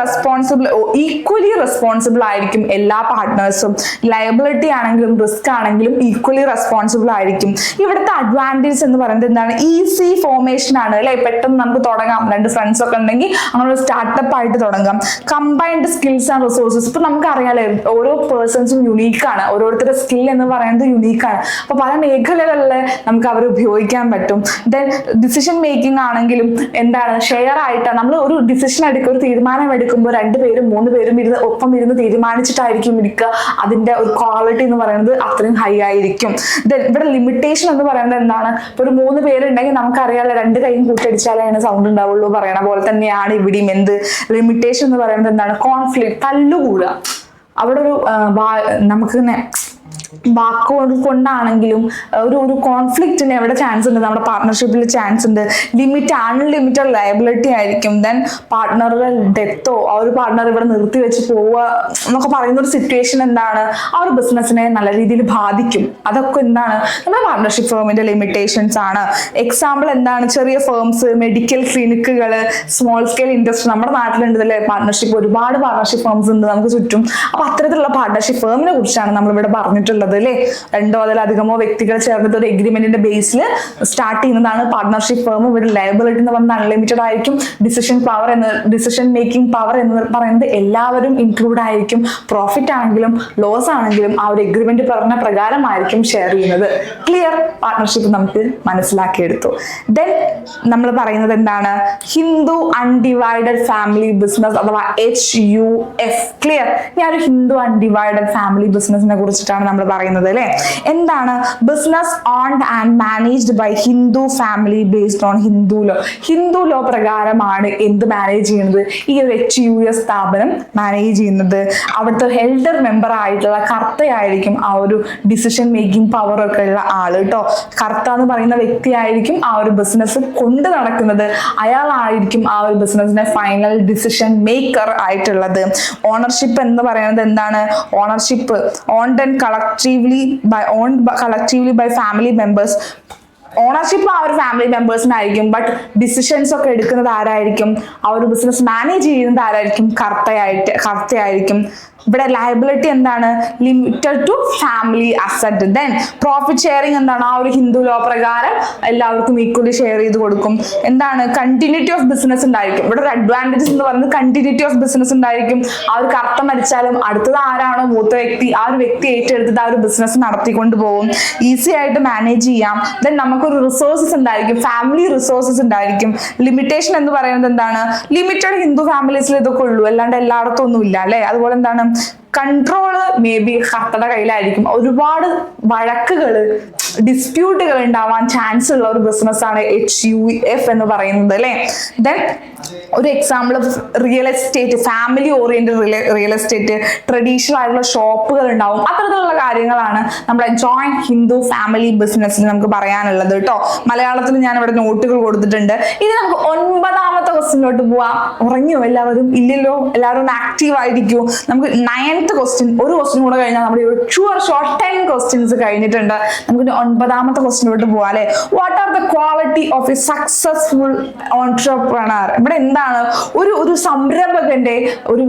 ഈക്വലി റെസ്പോൺസിബിൾ ആയിരിക്കും എല്ലാ പാർട്ട്നേഴ്സും. ലയബിലിറ്റി ആണെങ്കിലും റിസ്ക് ആണെങ്കിലും ഈക്വലി റെസ്പോൺസിബിൾ ആയിരിക്കും. ഇവിടുത്തെ അഡ്വാൻറ്റേജ് എന്ന് പറയുന്നത് എന്താണ്? ഈസി ഫോർമേഷൻ ആണ് അല്ലെ. പെട്ടെന്ന് നമുക്ക് തുടങ്ങാം. 2 ഫ്രണ്ട്സ് ഒക്കെ ഉണ്ടെങ്കിൽ അങ്ങനെ ഒരു സ്റ്റാർട്ടപ്പ് ആയിട്ട് തുടങ്ങാം. Combined skills and resources. ഇപ്പൊ നമുക്കറിയാലോ ഓരോ പേഴ്സൺസും യുണീക്കാണ്, ഓരോരുത്തരുടെ സ്കിൽ എന്ന് പറയുന്നത് യുണീക്കാണ്. അപ്പൊ പല മേഖലകളിൽ നമുക്ക് അവർ ഉപയോഗിക്കാൻ പറ്റും. ദെൻ ഡിസിഷൻ മേക്കിംഗ് ആണെങ്കിലും എന്താണ്? ഷെയർ ആയിട്ട് നമ്മൾ ഒരു ഡിസിഷൻ എടുക്കുക, ഒരു തീരുമാനം എടുക്കുമ്പോൾ 2 പേരും 3 പേരും ഒപ്പം ഇരുന്ന് തീരുമാനിച്ചിട്ടായിരിക്കും ഇരിക്കുക. അതിന്റെ ഒരു ക്വാളിറ്റി എന്ന് പറയുന്നത് അത്രയും ഹൈ ആയിരിക്കും. ദെൻ ഇവിടെ ലിമിറ്റേഷൻ എന്ന് പറയുന്നത് എന്താണ്? ഇപ്പൊ ഒരു 3 പേരുണ്ടെങ്കിൽ നമുക്കറിയാലോ 2 കൈയും കൂട്ടിയടിച്ചാലേ അതിന് സൗണ്ട് ഉണ്ടാവുള്ളൂ പറയണ പോലെ തന്നെയാണ് ഇവിടെയും. എന്ത് ലിമിറ്റേഷൻ എന്ന് പറയുന്നത് എന്താണ്? കോൺഫ്ലിക്റ്റ്, തല്ലുകൂടുക. അവിടെ ഒരു നമുക്ക് വാക്കുകൊണ്ടാണെങ്കിലും ഒരു കോൺഫ്ലിക്റ്റിന് എവിടെ ചാൻസ് ഉണ്ട്? നമ്മുടെ പാർട്ട്ണർഷിപ്പിൽ ചാൻസ് ഉണ്ട്. അൺലിമിറ്റഡ് ലയബിലിറ്റി ആയിരിക്കും. ദെൻ പാർട്ട്ണറുടെ ഡെത്തോ ആ ഒരു പാർട്ട്ണർ ഇവിടെ നിർത്തി വെച്ച് പോവുക എന്നൊക്കെ പറയുന്ന ഒരു സിറ്റുവേഷൻ എന്താണ്? ആ ഒരു ബിസിനസ്സിനെ നല്ല രീതിയിൽ ബാധിക്കും. അതൊക്കെ എന്താണ്? നമ്മുടെ പാർട്ട്ണർഷിപ്പ് ഫേമിന്റെ ലിമിറ്റേഷൻസ് ആണ്. എക്സാമ്പിൾ എന്താണ്? ചെറിയ ഫേംസ്, മെഡിക്കൽ ക്ലിനിക്കുകൾ, സ്മോൾ സ്കെയിൽ ഇൻഡസ്ട്രി. നമ്മുടെ നാട്ടിലുണ്ട് അല്ലേ പാർട്ട്ണർഷിപ്പ്, ഒരുപാട് പാർട്ട്ണർഷിപ്പ് ഫേംസ് ഉണ്ട് നമുക്ക് ചുറ്റും. അപ്പൊ അത്തരത്തിലുള്ള പാർട്ട്ണർഷിപ്പ് ഫേമിനെ കുറിച്ചാണ് നമ്മളിവിടെ പറഞ്ഞിട്ടുള്ളത് അല്ലേ. 2 or അതിലധികമോ വ്യക്തികൾ ചേർന്നിട്ട് ഒരു എഗ്രിമെന്റിന്റെ ബേസിൽ സ്റ്റാർട്ട് ചെയ്യുന്നതാണ് പാർട്ട്ണർഷിപ്പ് ഫേം. ഇവിടെ ലയബിലിറ്റി എന്ന് പറയുന്നത് അൺലിമിറ്റഡ് ആയിരിക്കും. ഡിസിഷൻ മേക്കിംഗ് പവർ എന്ന് പറയുന്നത് എല്ലാവരും ഇൻക്ലൂഡ് ആയിരിക്കും. പ്രോഫിറ്റ് ആണെങ്കിലും ലോസ് ആണെങ്കിലും ആ ഒരു എഗ്രിമെന്റ് പറഞ്ഞ പ്രകാരമായിരിക്കും ഷെയർ ചെയ്യുന്നത്. ക്ലിയർ? പാർട്ട്ണർഷിപ്പ് നമുക്ക് മനസ്സിലാക്കിയെടുത്തു. ദെൻ നമ്മൾ പറയുന്നത് എന്താണ്? ഹിന്ദു അൺഡിവൈഡഡ് ഫാമിലി ബിസിനസ് അഥവാ HUF. ക്ലിയർ? ഞാൻ ഒരു ഹിന്ദു അൺഡിവൈഡഡ് ഫാമിലി ബിസിനസിനെ കുറിച്ചിട്ടാണ് നമ്മൾ പറയുന്നത് അല്ലെ. എന്താണ് business owned and managed by Hindu family based on Hindu law പ്രകാരമാണ് എന്ത് മാനേജ് ചെയ്യുന്നത്, ഈ ഒരു HUS സ്ഥാപനം മാനേജ് ചെയ്യുന്നത്. അവിടുത്തെ എൽഡർ മെമ്പർ ആയിട്ടുള്ള കർത്തയായിരിക്കും ആ ഒരു ഡിസിഷൻ മേക്കിംഗ് പവർ ഒക്കെ ഉള്ള ആള് കേട്ടോ. കർത്ത എന്ന് പറയുന്ന വ്യക്തിയായിരിക്കും ആ ഒരു ബിസിനസ് കൊണ്ട് നടക്കുന്നത്. അയാളായിരിക്കും ആ ഒരു ബിസിനസിന്റെ ഫൈനൽ ഡിസിഷൻ മേക്കർ ആയിട്ടുള്ളത്. ഓണർഷിപ്പ് എന്ന് പറയുന്നത് എന്താണ്? Ownership owned and collectively by family members. Ownership ആ ഒരു ഫാമിലി മെമ്പേഴ്സിനായിരിക്കും, ബട്ട് ഡിസിഷൻസ് ഒക്കെ എടുക്കുന്നത് ആരായിരിക്കും? ആ ഒരു ബിസിനസ് മാനേജ് ചെയ്യുന്നത് ആരായിരിക്കും? കർത്തയായിരിക്കും. ഇവിടെ ലയബിലിറ്റി എന്താണ്? Limited to family asset. Then profit sharing എന്താണ്? ആ ഒരു ഹിന്ദു ലോ പ്രകാരം എല്ലാവർക്കും ഈക്വലി ഷെയർ ചെയ്ത് കൊടുക്കും. എന്താണ്? കണ്ടിന്യൂറ്റി ഓഫ് ബിസിനസ് ഉണ്ടായിരിക്കും. ഇവിടെ ഒരു അഡ്വാൻറ്റേജസ് എന്ന് പറയുന്നത് കണ്ടിന്യൂറ്റി ഓഫ് ബിസിനസ് ഉണ്ടായിരിക്കും. ആ ഒരു കർത്ത മരിച്ചാലും അടുത്തത് ആരാണോ മൂത്ത വ്യക്തി, ആ ഒരു വ്യക്തി ഏറ്റെടുത്തിട്ട് ആ ഒരു ബിസിനസ് നടത്തിക്കൊണ്ട് പോകും. ഈസി ആയിട്ട് മാനേജ് ചെയ്യാം. ദെൻ നമുക്കൊരു റിസോഴ്സസ് ഉണ്ടായിരിക്കും, ഫാമിലി റിസോഴ്സസ് ഉണ്ടായിരിക്കും. ലിമിറ്റേഷൻ എന്ന് പറയുന്നത് എന്താണ്? ലിമിറ്റഡ് ഹിന്ദു ഫാമിലീസിൽ ഇതൊക്കെ ഉള്ളൂ, അല്ലാണ്ട് എല്ലായിടത്തും ഒന്നും ഇല്ല അല്ലെ. അതുപോലെ എന്താണ്? കൺട്രോള് മേ ബി കർത്തയുടെ കയ്യിലായിരിക്കും. ഒരുപാട് വഴക്കുകള്, ഡിസ്പ്യൂട്ടുകൾ ഉണ്ടാവാൻ ചാൻസ് ഉള്ള ഒരു ബിസിനസ് ആണ് HUF എന്ന് പറയുന്നത് അല്ലെ. ദെൻ ഒരു example real estate, family oriented real estate, traditional ആയിട്ടുള്ള ഷോപ്പുകൾ ഉണ്ടാവും. അത്തരത്തിലുള്ള കാര്യങ്ങളാണ് നമ്മുടെ ജോയിന്റ് ഹിന്ദു ഫാമിലി ബിസിനസ്സിൽ നമുക്ക് പറയാനുള്ളത് കേട്ടോ. മലയാളത്തിൽ ഞാൻ ഇവിടെ നോട്ടുകൾ കൊടുത്തിട്ടുണ്ട്. ഇനി നമുക്ക് 9ാമത്തെ ക്വസ്റ്റ്യനിലോട്ട് പോവാം. ഉറങ്ങിയോ എല്ലാവരും? ഇല്ലല്ലോ, എല്ലാവരും ഒന്ന് ആക്റ്റീവ് ആയിരിക്കും. നമുക്ക് 9th ക്വസ്റ്റ്യൻ, ഒരു ക്വസ്റ്റ്യൻ കൂടെ കഴിഞ്ഞാൽ നമ്മുടെ ഷോർട്ട് 10 ക്വസ്റ്റ്യൻസ് കഴിഞ്ഞിട്ടുണ്ട്. നമുക്ക് 9ാമത്തെ ക്വസ്റ്റ്യനിലോട്ട് പോവാം അല്ലെ. What are the quality of A successful entrepreneur? ഇവിടെ എന്താണ് ഒരു സംരംഭകന്റെ, ഒരു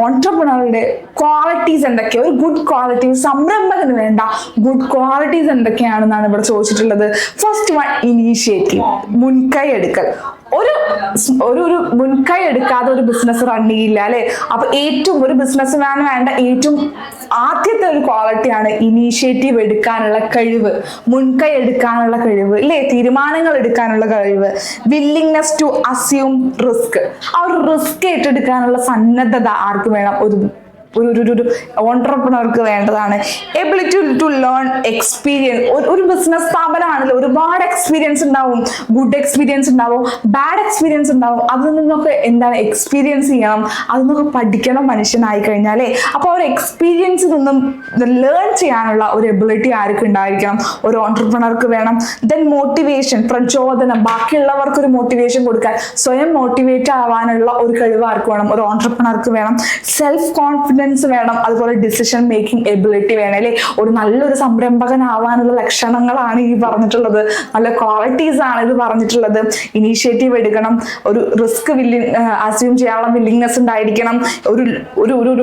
ഓൺട്രപ്രണറുടെ ക്വാളിറ്റീസ് എന്തൊക്കെയാണ്? ഒരു ഗുഡ് ക്വാളിറ്റി, സംരംഭകന് വേണ്ട ഗുഡ് ക്വാളിറ്റീസ് എന്തൊക്കെയാണെന്നാണ് ഇവിടെ ചോദിച്ചിട്ടുള്ളത്. ഫസ്റ്റ് വൺ, ഇനീഷ്യേറ്റീവ്, മുൻകൈ എടുക്കൽ. ഒരു മുൻകൈ എടുക്കാതെ ഒരു ബിസിനസ് റൺ ചെയ്യില്ല അല്ലെ. അപ്പൊ ഒരു ബിസിനസ്മാന് വേണ്ട ഏറ്റവും ആദ്യത്തെ ഒരു ക്വാളിറ്റിയാണ് ഇനീഷ്യേറ്റീവ് എടുക്കാനുള്ള കഴിവ്, മുൻകൈ എടുക്കാനുള്ള കഴിവ് അല്ലെ, തീരുമാനങ്ങൾ എടുക്കാനുള്ള കഴിവ്. വില്ലിങ്നെസ് ടു അസ്യൂം റിസ്ക്, ആ ഒരു റിസ്ക് ഏറ്റെടുക്കാനുള്ള സന്നദ്ധത ആർക്ക് വേണം? ഒരു ഓൺട്രപ്രണർക്ക് വേണ്ടതാണ്. Ability to learn experience. ഒരു ബിസിനസ് സ്ഥാപനമാണല്ലോ, ഒരുപാട് എക്സ്പീരിയൻസ് ഉണ്ടാവും, ഗുഡ് എക്സ്പീരിയൻസ് ഉണ്ടാവും, ബാഡ് എക്സ്പീരിയൻസ് ഉണ്ടാവും. അതിൽ നിന്നൊക്കെ എന്താണ് എക്സ്പീരിയൻസ് ചെയ്യണം, അതിൽ നിന്നൊക്കെ പഠിക്കണം മനുഷ്യനായി കഴിഞ്ഞാലേ. അപ്പോൾ ഒരു എക്സ്പീരിയൻസിൽ നിന്നും ലേൺ ചെയ്യാനുള്ള ഒരു എബിലിറ്റി ആർക്ക് ഉണ്ടായിരിക്കണം? ഒരു ഓൺട്രപ്രണർക്ക് വേണം. ദെൻ മോട്ടിവേഷൻ, പ്രചോദനം, ബാക്കിയുള്ളവർക്ക് ഒരു മോട്ടിവേഷൻ കൊടുക്കാൻ, സ്വയം മോട്ടിവേറ്റ് ആവാനുള്ള ഒരു കഴിവ് ആർക്ക് വേണം? ഒരു ഓൺട്രപ്രണർക്ക് വേണം. സെൽഫ് കോൺഫിഡൻസ് വേണം. അതുപോലെ ഡിസിഷൻ മേക്കിംഗ് എബിലിറ്റി വേണം അല്ലെ. ഒരു നല്ലൊരു സംരംഭകനാവാനുള്ള ലക്ഷണങ്ങളാണ് ഈ പറഞ്ഞിട്ടുള്ളത്, നല്ല ക്വാളിറ്റീസ് ആണ് ഇത് പറഞ്ഞിട്ടുള്ളത്. ഇനീഷ്യേറ്റീവ് എടുക്കണം, ഒരു റിസ്ക് അസ്യൂം ചെയ്യാനുള്ള വില്ലിങ്നെസ് ഉണ്ടായിരിക്കണം, ഒരു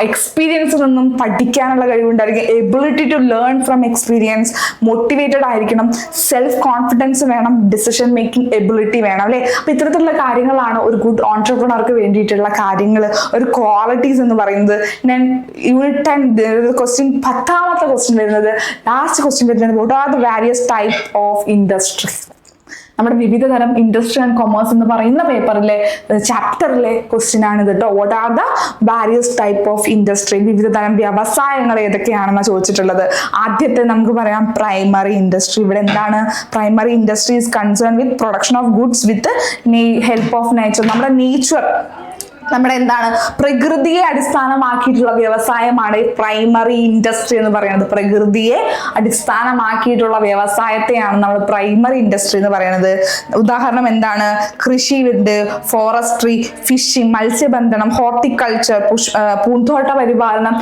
എക്സ്പീരിയൻസിൽ നിന്നും പഠിക്കാനുള്ള കഴിവുണ്ടായിരിക്കും, ability to learn from experience, motivated ആയിരിക്കണം, സെൽഫ് കോൺഫിഡൻസ് വേണം, ഡിസിഷൻ മേക്കിംഗ് എബിലിറ്റി വേണം അല്ലെ. അപ്പൊ ഇത്തരത്തിലുള്ള കാര്യങ്ങളാണ് ഒരു ഗുഡ് ഓൺട്രപ്രണർക്ക് വേണ്ടിയിട്ടുള്ള കാര്യങ്ങൾ, ഒരു ക്വാളിറ്റീസ് എന്ന് പറയുന്നത്. യൂണിറ്റ് 10 ക്വസ്റ്റ്യൻ, 10ാമത്തെ ക്വസ്റ്റ്യൻ വരുന്നത്, ലാസ്റ്റ് ക്വസ്റ്റ്യൻ വരുന്നത്, what are the various type of industries? നമ്മുടെ വിവിധ തരം ഇൻഡസ്ട്രി ആൻഡ് കൊമേഴ്സ് എന്ന് പറയുന്ന പേപ്പറിലെ ചാപ്റ്ററിലെ ക്വസ്റ്റ്യൻ ആണ് ഇത് കേട്ടോ. What are the various type of industry? വിവിധ തരം വ്യവസായങ്ങൾ ഏതൊക്കെയാണെന്നാണ് ചോദിച്ചിട്ടുള്ളത്. ആദ്യത്തെ നമുക്ക് പറയാം പ്രൈമറി ഇൻഡസ്ട്രി. ഇവിടെ എന്താണ്? Primary industry is concern with production of goods with help of nature. നമ്മുടെ നേച്ചർ, നമ്മുടെ എന്താണ്, പ്രകൃതിയെ അടിസ്ഥാനമാക്കിയിട്ടുള്ള വ്യവസായമാണ് പ്രൈമറി ഇൻഡസ്ട്രി എന്ന് പറയുന്നത്. പ്രകൃതിയെ അടിസ്ഥാനമാക്കിയിട്ടുള്ള വ്യവസായത്തെയാണ് നമ്മൾ പ്രൈമറി ഇൻഡസ്ട്രി എന്ന് പറയുന്നത്. ഉദാഹരണം എന്താണ്? കൃഷി ഉണ്ട്, ഫോറസ്ട്രി, ഫിഷിംഗ്, മത്സ്യബന്ധനം, ഹോർട്ടിക്കൾച്ചർ, പൂന്തോട്ട പരിപാലനം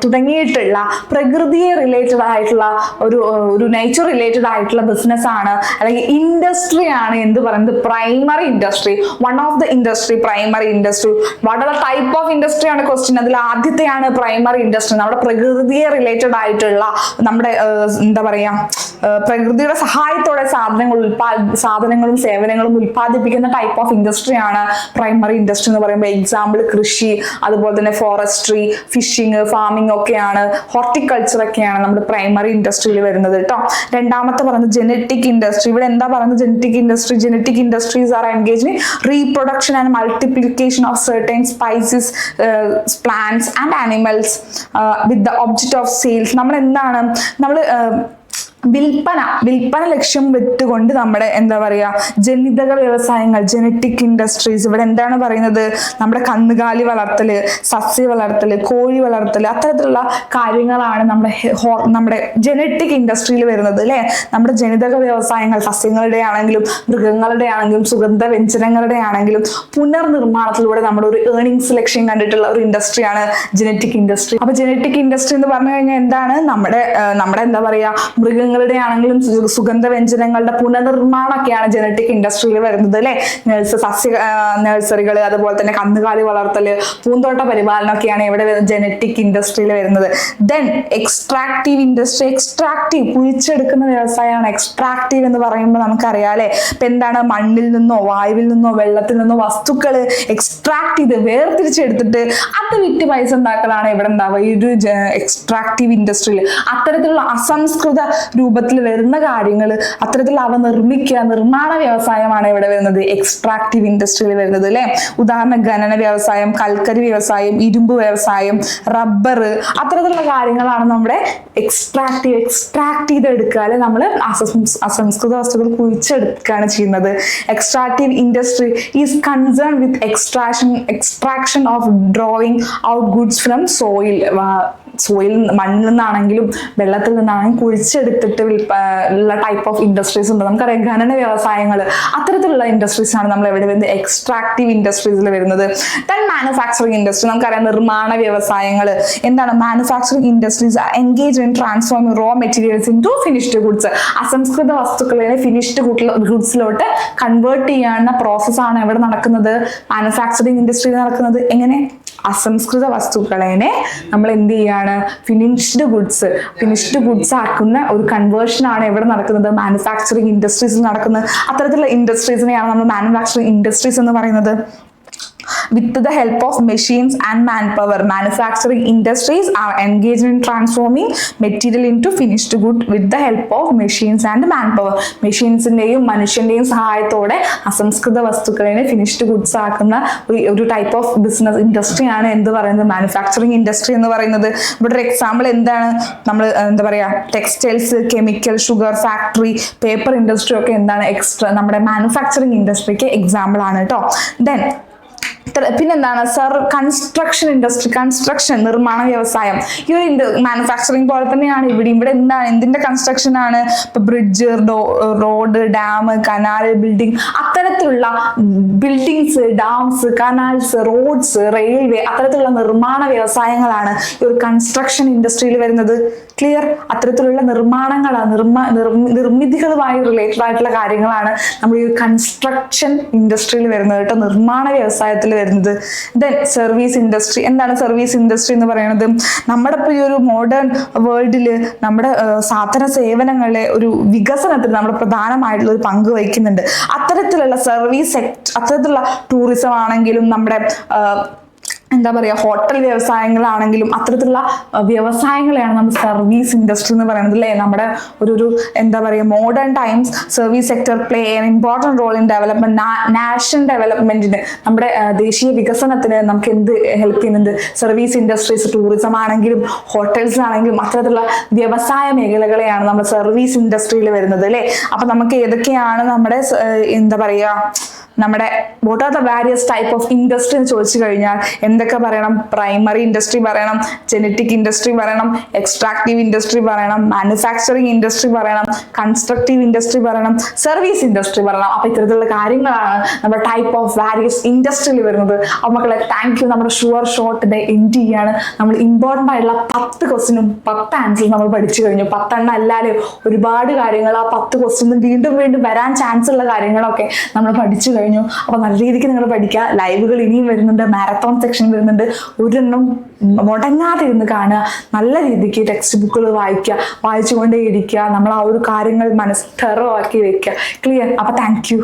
തുടങ്ങിയിട്ടുള്ള പ്രകൃതിയെ റിലേറ്റഡ് ആയിട്ടുള്ള ഒരു നേച്ചർ റിലേറ്റഡ് ആയിട്ടുള്ള ബിസിനസ് ആണ്, അല്ലെങ്കിൽ ഇൻഡസ്ട്രി ആണ് എന്ത് പറയുന്നത്? Primary industry. One of the industry primary industry. What are the type of industry ആണ് ക്വസ്റ്റ്യൻ. അതിൽ ആദ്യത്തെയാണ് പ്രൈമറി ഇൻഡസ്ട്രി. നമ്മുടെ പ്രകൃതിയെ റിലേറ്റഡ് ആയിട്ടുള്ള, നമ്മുടെ എന്താ പറയാ, പ്രകൃതിയുടെ സഹായത്തോടെ സാധനങ്ങളും സേവനങ്ങളും ഉൽപ്പാദിപ്പിക്കുന്ന ടൈപ്പ് ഓഫ് ഇൻഡസ്ട്രി ആണ് പ്രൈമറി ഇൻഡസ്ട്രി എന്ന് പറയുമ്പോൾ. എക്സാമ്പിൾ കൃഷി, അതുപോലെ തന്നെ ഫോറസ്ട്രി, ഫിഷിംഗ്, ഫാമിംഗ് ഒക്കെയാണ്, ഹോർട്ടിക്കൾച്ചർ ഒക്കെയാണ് നമ്മുടെ പ്രൈമറി ഇൻഡസ്ട്രിയിൽ വരുന്നത് കേട്ടോ. രണ്ടാമത്തെ പറയുന്നത് ജനറ്റിക് ഇൻഡസ്ട്രി. ഇവിടെ എന്താ പറയുന്നത്? Genetic industries R engaged in reproduction and multiplication cultivation of certain spices, plants and animals with the object of sales. നമ്മൾ എന്താണ് വിൽപ്പന ലക്ഷ്യം വെച്ചുകൊണ്ട് നമ്മുടെ എന്താ പറയാ ജനിതക വ്യവസായങ്ങൾ, ജനറ്റിക് ഇൻഡസ്ട്രീസ്, ഇവിടെ എന്താണ് പറയുന്നത്, നമ്മുടെ കന്നുകാലി വളർത്തല്, സസ്യ വളർത്തല്, കോഴി വളർത്തല്, അത്തരത്തിലുള്ള കാര്യങ്ങളാണ് നമ്മുടെ ജനറ്റിക് ഇൻഡസ്ട്രിയിൽ വരുന്നത് അല്ലെ. നമ്മുടെ ജനിതക വ്യവസായങ്ങൾ സസ്യങ്ങളുടെ ആണെങ്കിലും മൃഗങ്ങളുടെ ആണെങ്കിലും സുഗന്ധ വ്യഞ്ജനങ്ങളുടെ ആണെങ്കിലും പുനർനിർമ്മാണത്തിലൂടെ നമ്മുടെ ഒരു ഏർണിങ്സ് ലക്ഷ്യം കണ്ടിട്ടുള്ള ഒരു ഇൻഡസ്ട്രിയാണ് ജനറ്റിക് ഇൻഡസ്ട്രി. അപ്പൊ ജനറ്റിക് ഇൻഡസ്ട്രി എന്ന് പറഞ്ഞു കഴിഞ്ഞാൽ എന്താണ്, നമ്മുടെ എന്താ പറയാ മൃഗങ്ങളുടെ ആണെങ്കിലും സുഗന്ധ വ്യഞ്ജനങ്ങളുടെ പുനർനിർമ്മാണമൊക്കെയാണ് ജനറ്റിക് ഇൻഡസ്ട്രിയിൽ വരുന്നത് അല്ലെ. നഴ്സറികൾ, അതുപോലെ തന്നെ കന്നുകാലി വളർത്തല്, പൂന്തോട്ട പരിപാലനമൊക്കെയാണ് ഇവിടെ ജനറ്റിക് ഇൻഡസ്ട്രിയിൽ വരുന്നത്. ദെൻ എക്സ്ട്രാക്റ്റീവ് ഇൻഡസ്ട്രി, എക്സ്ട്രാക്റ്റീവ് കുഴിച്ചെടുക്കുന്ന വ്യവസായമാണ് എക്സ്ട്രാക്റ്റീവ് എന്ന് പറയുമ്പോൾ നമുക്കറിയാം അല്ലെ. ഇപ്പൊ എന്താണ്, മണ്ണിൽ നിന്നോ വായുവിൽ നിന്നോ വെള്ളത്തിൽ നിന്നോ വസ്തുക്കൾ എക്സ്ട്രാക്ട് ചെയ്ത് വേർതിരിച്ചെടുത്തിട്ട് അത് വിറ്റ് പൈസ ഉണ്ടാക്കലാണ് ഇവിടെ ഉണ്ടാവുക ഈ ഒരു എക്സ്ട്രാക്റ്റീവ് ഇൻഡസ്ട്രിയിൽ. അത്തരത്തിലുള്ള അസംസ്കൃത രൂപത്തിൽ വരുന്ന കാര്യങ്ങൾ അത്തരത്തിൽ അവ നിർമ്മാണ വ്യവസായമാണ് ഇവിടെ വരുന്നത് എക്സ്ട്രാക്റ്റീവ് ഇൻഡസ്ട്രിയിൽ വരുന്നത് അല്ലെ. ഉദാഹരണം ഖനന വ്യവസായം, കൽക്കരി വ്യവസായം, ഇരുമ്പ് വ്യവസായം, റബ്ബർ, അത്തരത്തിലുള്ള കാര്യങ്ങളാണ് നമ്മുടെ എക്സ്ട്രാക്ട് ചെയ്തെടുക്കുക അല്ലെ. നമ്മൾ അസംസ്കൃത വസ്തുക്കൾ കുഴിച്ചെടുക്കുകയാണ് ചെയ്യുന്നത്. Extractive industry is concern with extraction of drawing out goods from soil. മണ്ണിൽ നിന്നാണെങ്കിലും വെള്ളത്തിൽ നിന്നാണെങ്കിലും കുഴിച്ചെടുത്തിട്ട് ഉള്ള ടൈപ്പ് ഓഫ് ഇൻഡസ്ട്രീസ് ഉണ്ട്. നമുക്കറിയാം ഖനന വ്യവസായങ്ങൾ, അത്തരത്തിലുള്ള ഇൻഡസ്ട്രീസ് ആണ് നമ്മൾ എവിടെ വരുന്നത് എക്സ്ട്രാക്റ്റീവ് ഇൻഡസ്ട്രീസിൽ വരുന്നത്. ദെൻ മാനുഫാക്ചറിങ് ഇൻഡസ്ട്രി, നമുക്കറിയാം നിർമ്മാണ വ്യവസായങ്ങൾ എന്താണ്. Manufacturing industries engage in transforming raw materials into finished goods. അസംസ്കൃത വസ്തുക്കളെ ഫിനിഷ്ഡ് ഗുഡ്സിലോട്ട് കൺവേർട്ട് ചെയ്യാനുള്ള പ്രോസസ്സാണ് എവിടെ നടക്കുന്നത്, മാനുഫാക്ചറിങ് ഇൻഡസ്ട്രിയിൽ നടക്കുന്നത്. എങ്ങനെ, അസംസ്കൃത വസ്തുക്കളെ നമ്മൾ എന്ത് ചെയ്യാണ്, ഫിനിഷ്ഡ് ഗുഡ്സ് ആക്കുന്ന ഒരു കൺവേർഷൻ ആണ് എവിടെ നടക്കുന്നത്, മാനുഫാക്ചറിങ് ഇൻഡസ്ട്രീസിൽ നടക്കുന്നത്. അത്തരത്തിലുള്ള ഇൻഡസ്ട്രീസിനെയാണ് നമ്മൾ മാനുഫാക്ചറിങ് ഇൻഡസ്ട്രീസ് എന്ന് പറയുന്നത്. With the help of machines and manpower, manufacturing industries are engaged in transforming material into finished good with the help of machines and manpower. മെഷീൻസിന്റെയും മനുഷ്യന്റെയും സഹായത്തോടെ അസംസ്കൃത വസ്തുക്കളെ ഫിനിഷ്ഡ് ഗുഡ്സ് ആക്കുന്ന ഒരു ടൈപ്പ് ഓഫ് ബിസിനസ് ഇൻഡസ്ട്രി ആണ് എന്ത് പറയുന്നത്, മാനുഫാക്ചറിങ് ഇൻഡസ്ട്രി എന്ന് പറയുന്നത്. ഇവിടെ ഒരു എക്സാമ്പിൾ എന്താണ്, നമ്മൾ എന്താ പറയാ textiles, chemical, sugar factory, paper industry ഒക്കെ എന്താണ് നമ്മുടെ മാനുഫാക്ചറിങ് ഇൻഡസ്ട്രിക്ക് എക്സാമ്പിൾ ആണ് കേട്ടോ. ദെൻ പിന്നെന്താണ് കൺസ്ട്രക്ഷൻ ഇൻഡസ്ട്രി, കൺസ്ട്രക്ഷൻ നിർമ്മാണ വ്യവസായം. ഈ ഒരു മാനുഫാക്ചറിങ് പോലെ തന്നെയാണ് ഇവിടെ എന്താണ്, എന്തിന്റെ കൺസ്ട്രക്ഷൻ ആണ്, ഇപ്പൊ bridge, road, dam, canal, building, അത്തരത്തിലുള്ള buildings, dams, canals, roads, railway, അത്തരത്തിലുള്ള നിർമ്മാണ വ്യവസായങ്ങളാണ് ഈ ഒരു കൺസ്ട്രക്ഷൻ ഇൻഡസ്ട്രിയിൽ വരുന്നത്. ക്ലിയർ, അത്തരത്തിലുള്ള നിർമ്മിതികളുമായി റിലേറ്റഡ് ആയിട്ടുള്ള കാര്യങ്ങളാണ് നമ്മൾ ഈ കൺസ്ട്രക്ഷൻ ഇൻഡസ്ട്രിയിൽ വരുന്നത് കേട്ടോ, നിർമ്മാണ വ്യവസായത്തിൽ വരുന്നത്. ദെൻ സർവീസ് ഇൻഡസ്ട്രി, എന്താണ് സർവീസ് ഇൻഡസ്ട്രി എന്ന് പറയുന്നത്, നമ്മുടെ ഇപ്പോൾ ഈ ഒരു മോഡേൺ വേൾഡില് നമ്മുടെ സാധന സേവനങ്ങളെ ഒരു വികസനത്തിൽ നമ്മുടെ പ്രധാനമായിട്ടുള്ള ഒരു പങ്ക് വഹിക്കുന്നുണ്ട്. അത്തരത്തിലുള്ള സർവീസ് സെക്ടർ, അത്തരത്തിലുള്ള ടൂറിസം ആണെങ്കിലും നമ്മുടെ എന്താ പറയുക ഹോട്ടൽ വ്യവസായങ്ങളാണെങ്കിലും അത്തരത്തിലുള്ള വ്യവസായങ്ങളെയാണ് നമ്മൾ സർവീസ് ഇൻഡസ്ട്രി എന്ന് പറയുന്നത് അല്ലേ. നമ്മുടെ ഒരു എന്താ പറയുക modern times service sector play an important role in development, national ഡെവലപ്മെന്റിന്, നമ്മുടെ ദേശീയ വികസനത്തിന് നമുക്ക് എന്ത് ഹെൽപ്പ് ചെയ്യുന്നുണ്ട്, സർവീസ് ഇൻഡസ്ട്രീസ്, ടൂറിസം ആണെങ്കിലും ഹോട്ടൽസ് ആണെങ്കിലും അത്തരത്തിലുള്ള വ്യവസായ മേഖലകളെയാണ് നമ്മൾ സർവീസ് ഇൻഡസ്ട്രിയിൽ വരുന്നത് അല്ലേ. അപ്പൊ നമുക്ക് ഏതൊക്കെയാണ് നമ്മുടെ എന്താ പറയുക നമ്മുടെ what are the various type of industry എന്ന് ചോദിച്ചു കഴിഞ്ഞാൽ എന്തൊക്കെ പറയണം, പ്രൈമറി ഇൻഡസ്ട്രി പറയണം, ജനറ്റിക് ഇൻഡസ്ട്രി പറയണം, എക്സ്ട്രാക്റ്റീവ് ഇൻഡസ്ട്രി പറയണം, മാനുഫാക്ചറിങ് ഇൻഡസ്ട്രി പറയണം, കൺസ്ട്രക്റ്റീവ് ഇൻഡസ്ട്രി പറയണം, സർവീസ് ഇൻഡസ്ട്രി പറയണം. അപ്പൊ ഇത്തരത്തിലുള്ള കാര്യങ്ങളാണ് നമ്മുടെ ടൈപ്പ് ഓഫ് വാരിയസ് ഇൻഡസ്ട്രിയിൽ വരുന്നത്. അപ്പൊ മക്കളെ താങ്ക് യു. നമ്മുടെ ഷുവർ ഷോർട്ട് എൻഡ് ചെയ്യാണ്. നമ്മൾ ഇമ്പോർട്ടൻ്റ് ആയിട്ടുള്ള 10 ക്വസ്റ്റിനും 10 ആൻസേഴ്സ് നമ്മൾ പഠിച്ചു കഴിഞ്ഞു. 10 എണ്ണം അല്ലാതെ ഒരുപാട് കാര്യങ്ങൾ ആ 10 ക്വസ്റ്റിനും വീണ്ടും വരാൻ ചാൻസ് ഉള്ള കാര്യങ്ങളൊക്കെ നമ്മൾ പഠിച്ചു കഴിഞ്ഞു. അപ്പൊ നല്ല രീതിക്ക് നിങ്ങൾ പഠിക്കുക. ലൈവുകൾ ഇനിയും വരുന്നുണ്ട്, മാരത്തോൺ സെക്ഷൻ വരുന്നുണ്ട്. ഒരെണ്ണം മുടങ്ങാതെ ഇരുന്ന് കാണുക, നല്ല രീതിക്ക് ടെക്സ്റ്റ് ബുക്കുകൾ വായിച്ചുകൊണ്ടേ ഇരിക്കുക. നമ്മൾ ആ ഒരു കാര്യങ്ങൾ മനസ്സ് തെറവാക്കി വെക്കുക. ക്ലിയർ? അപ്പൊ താങ്ക് യു.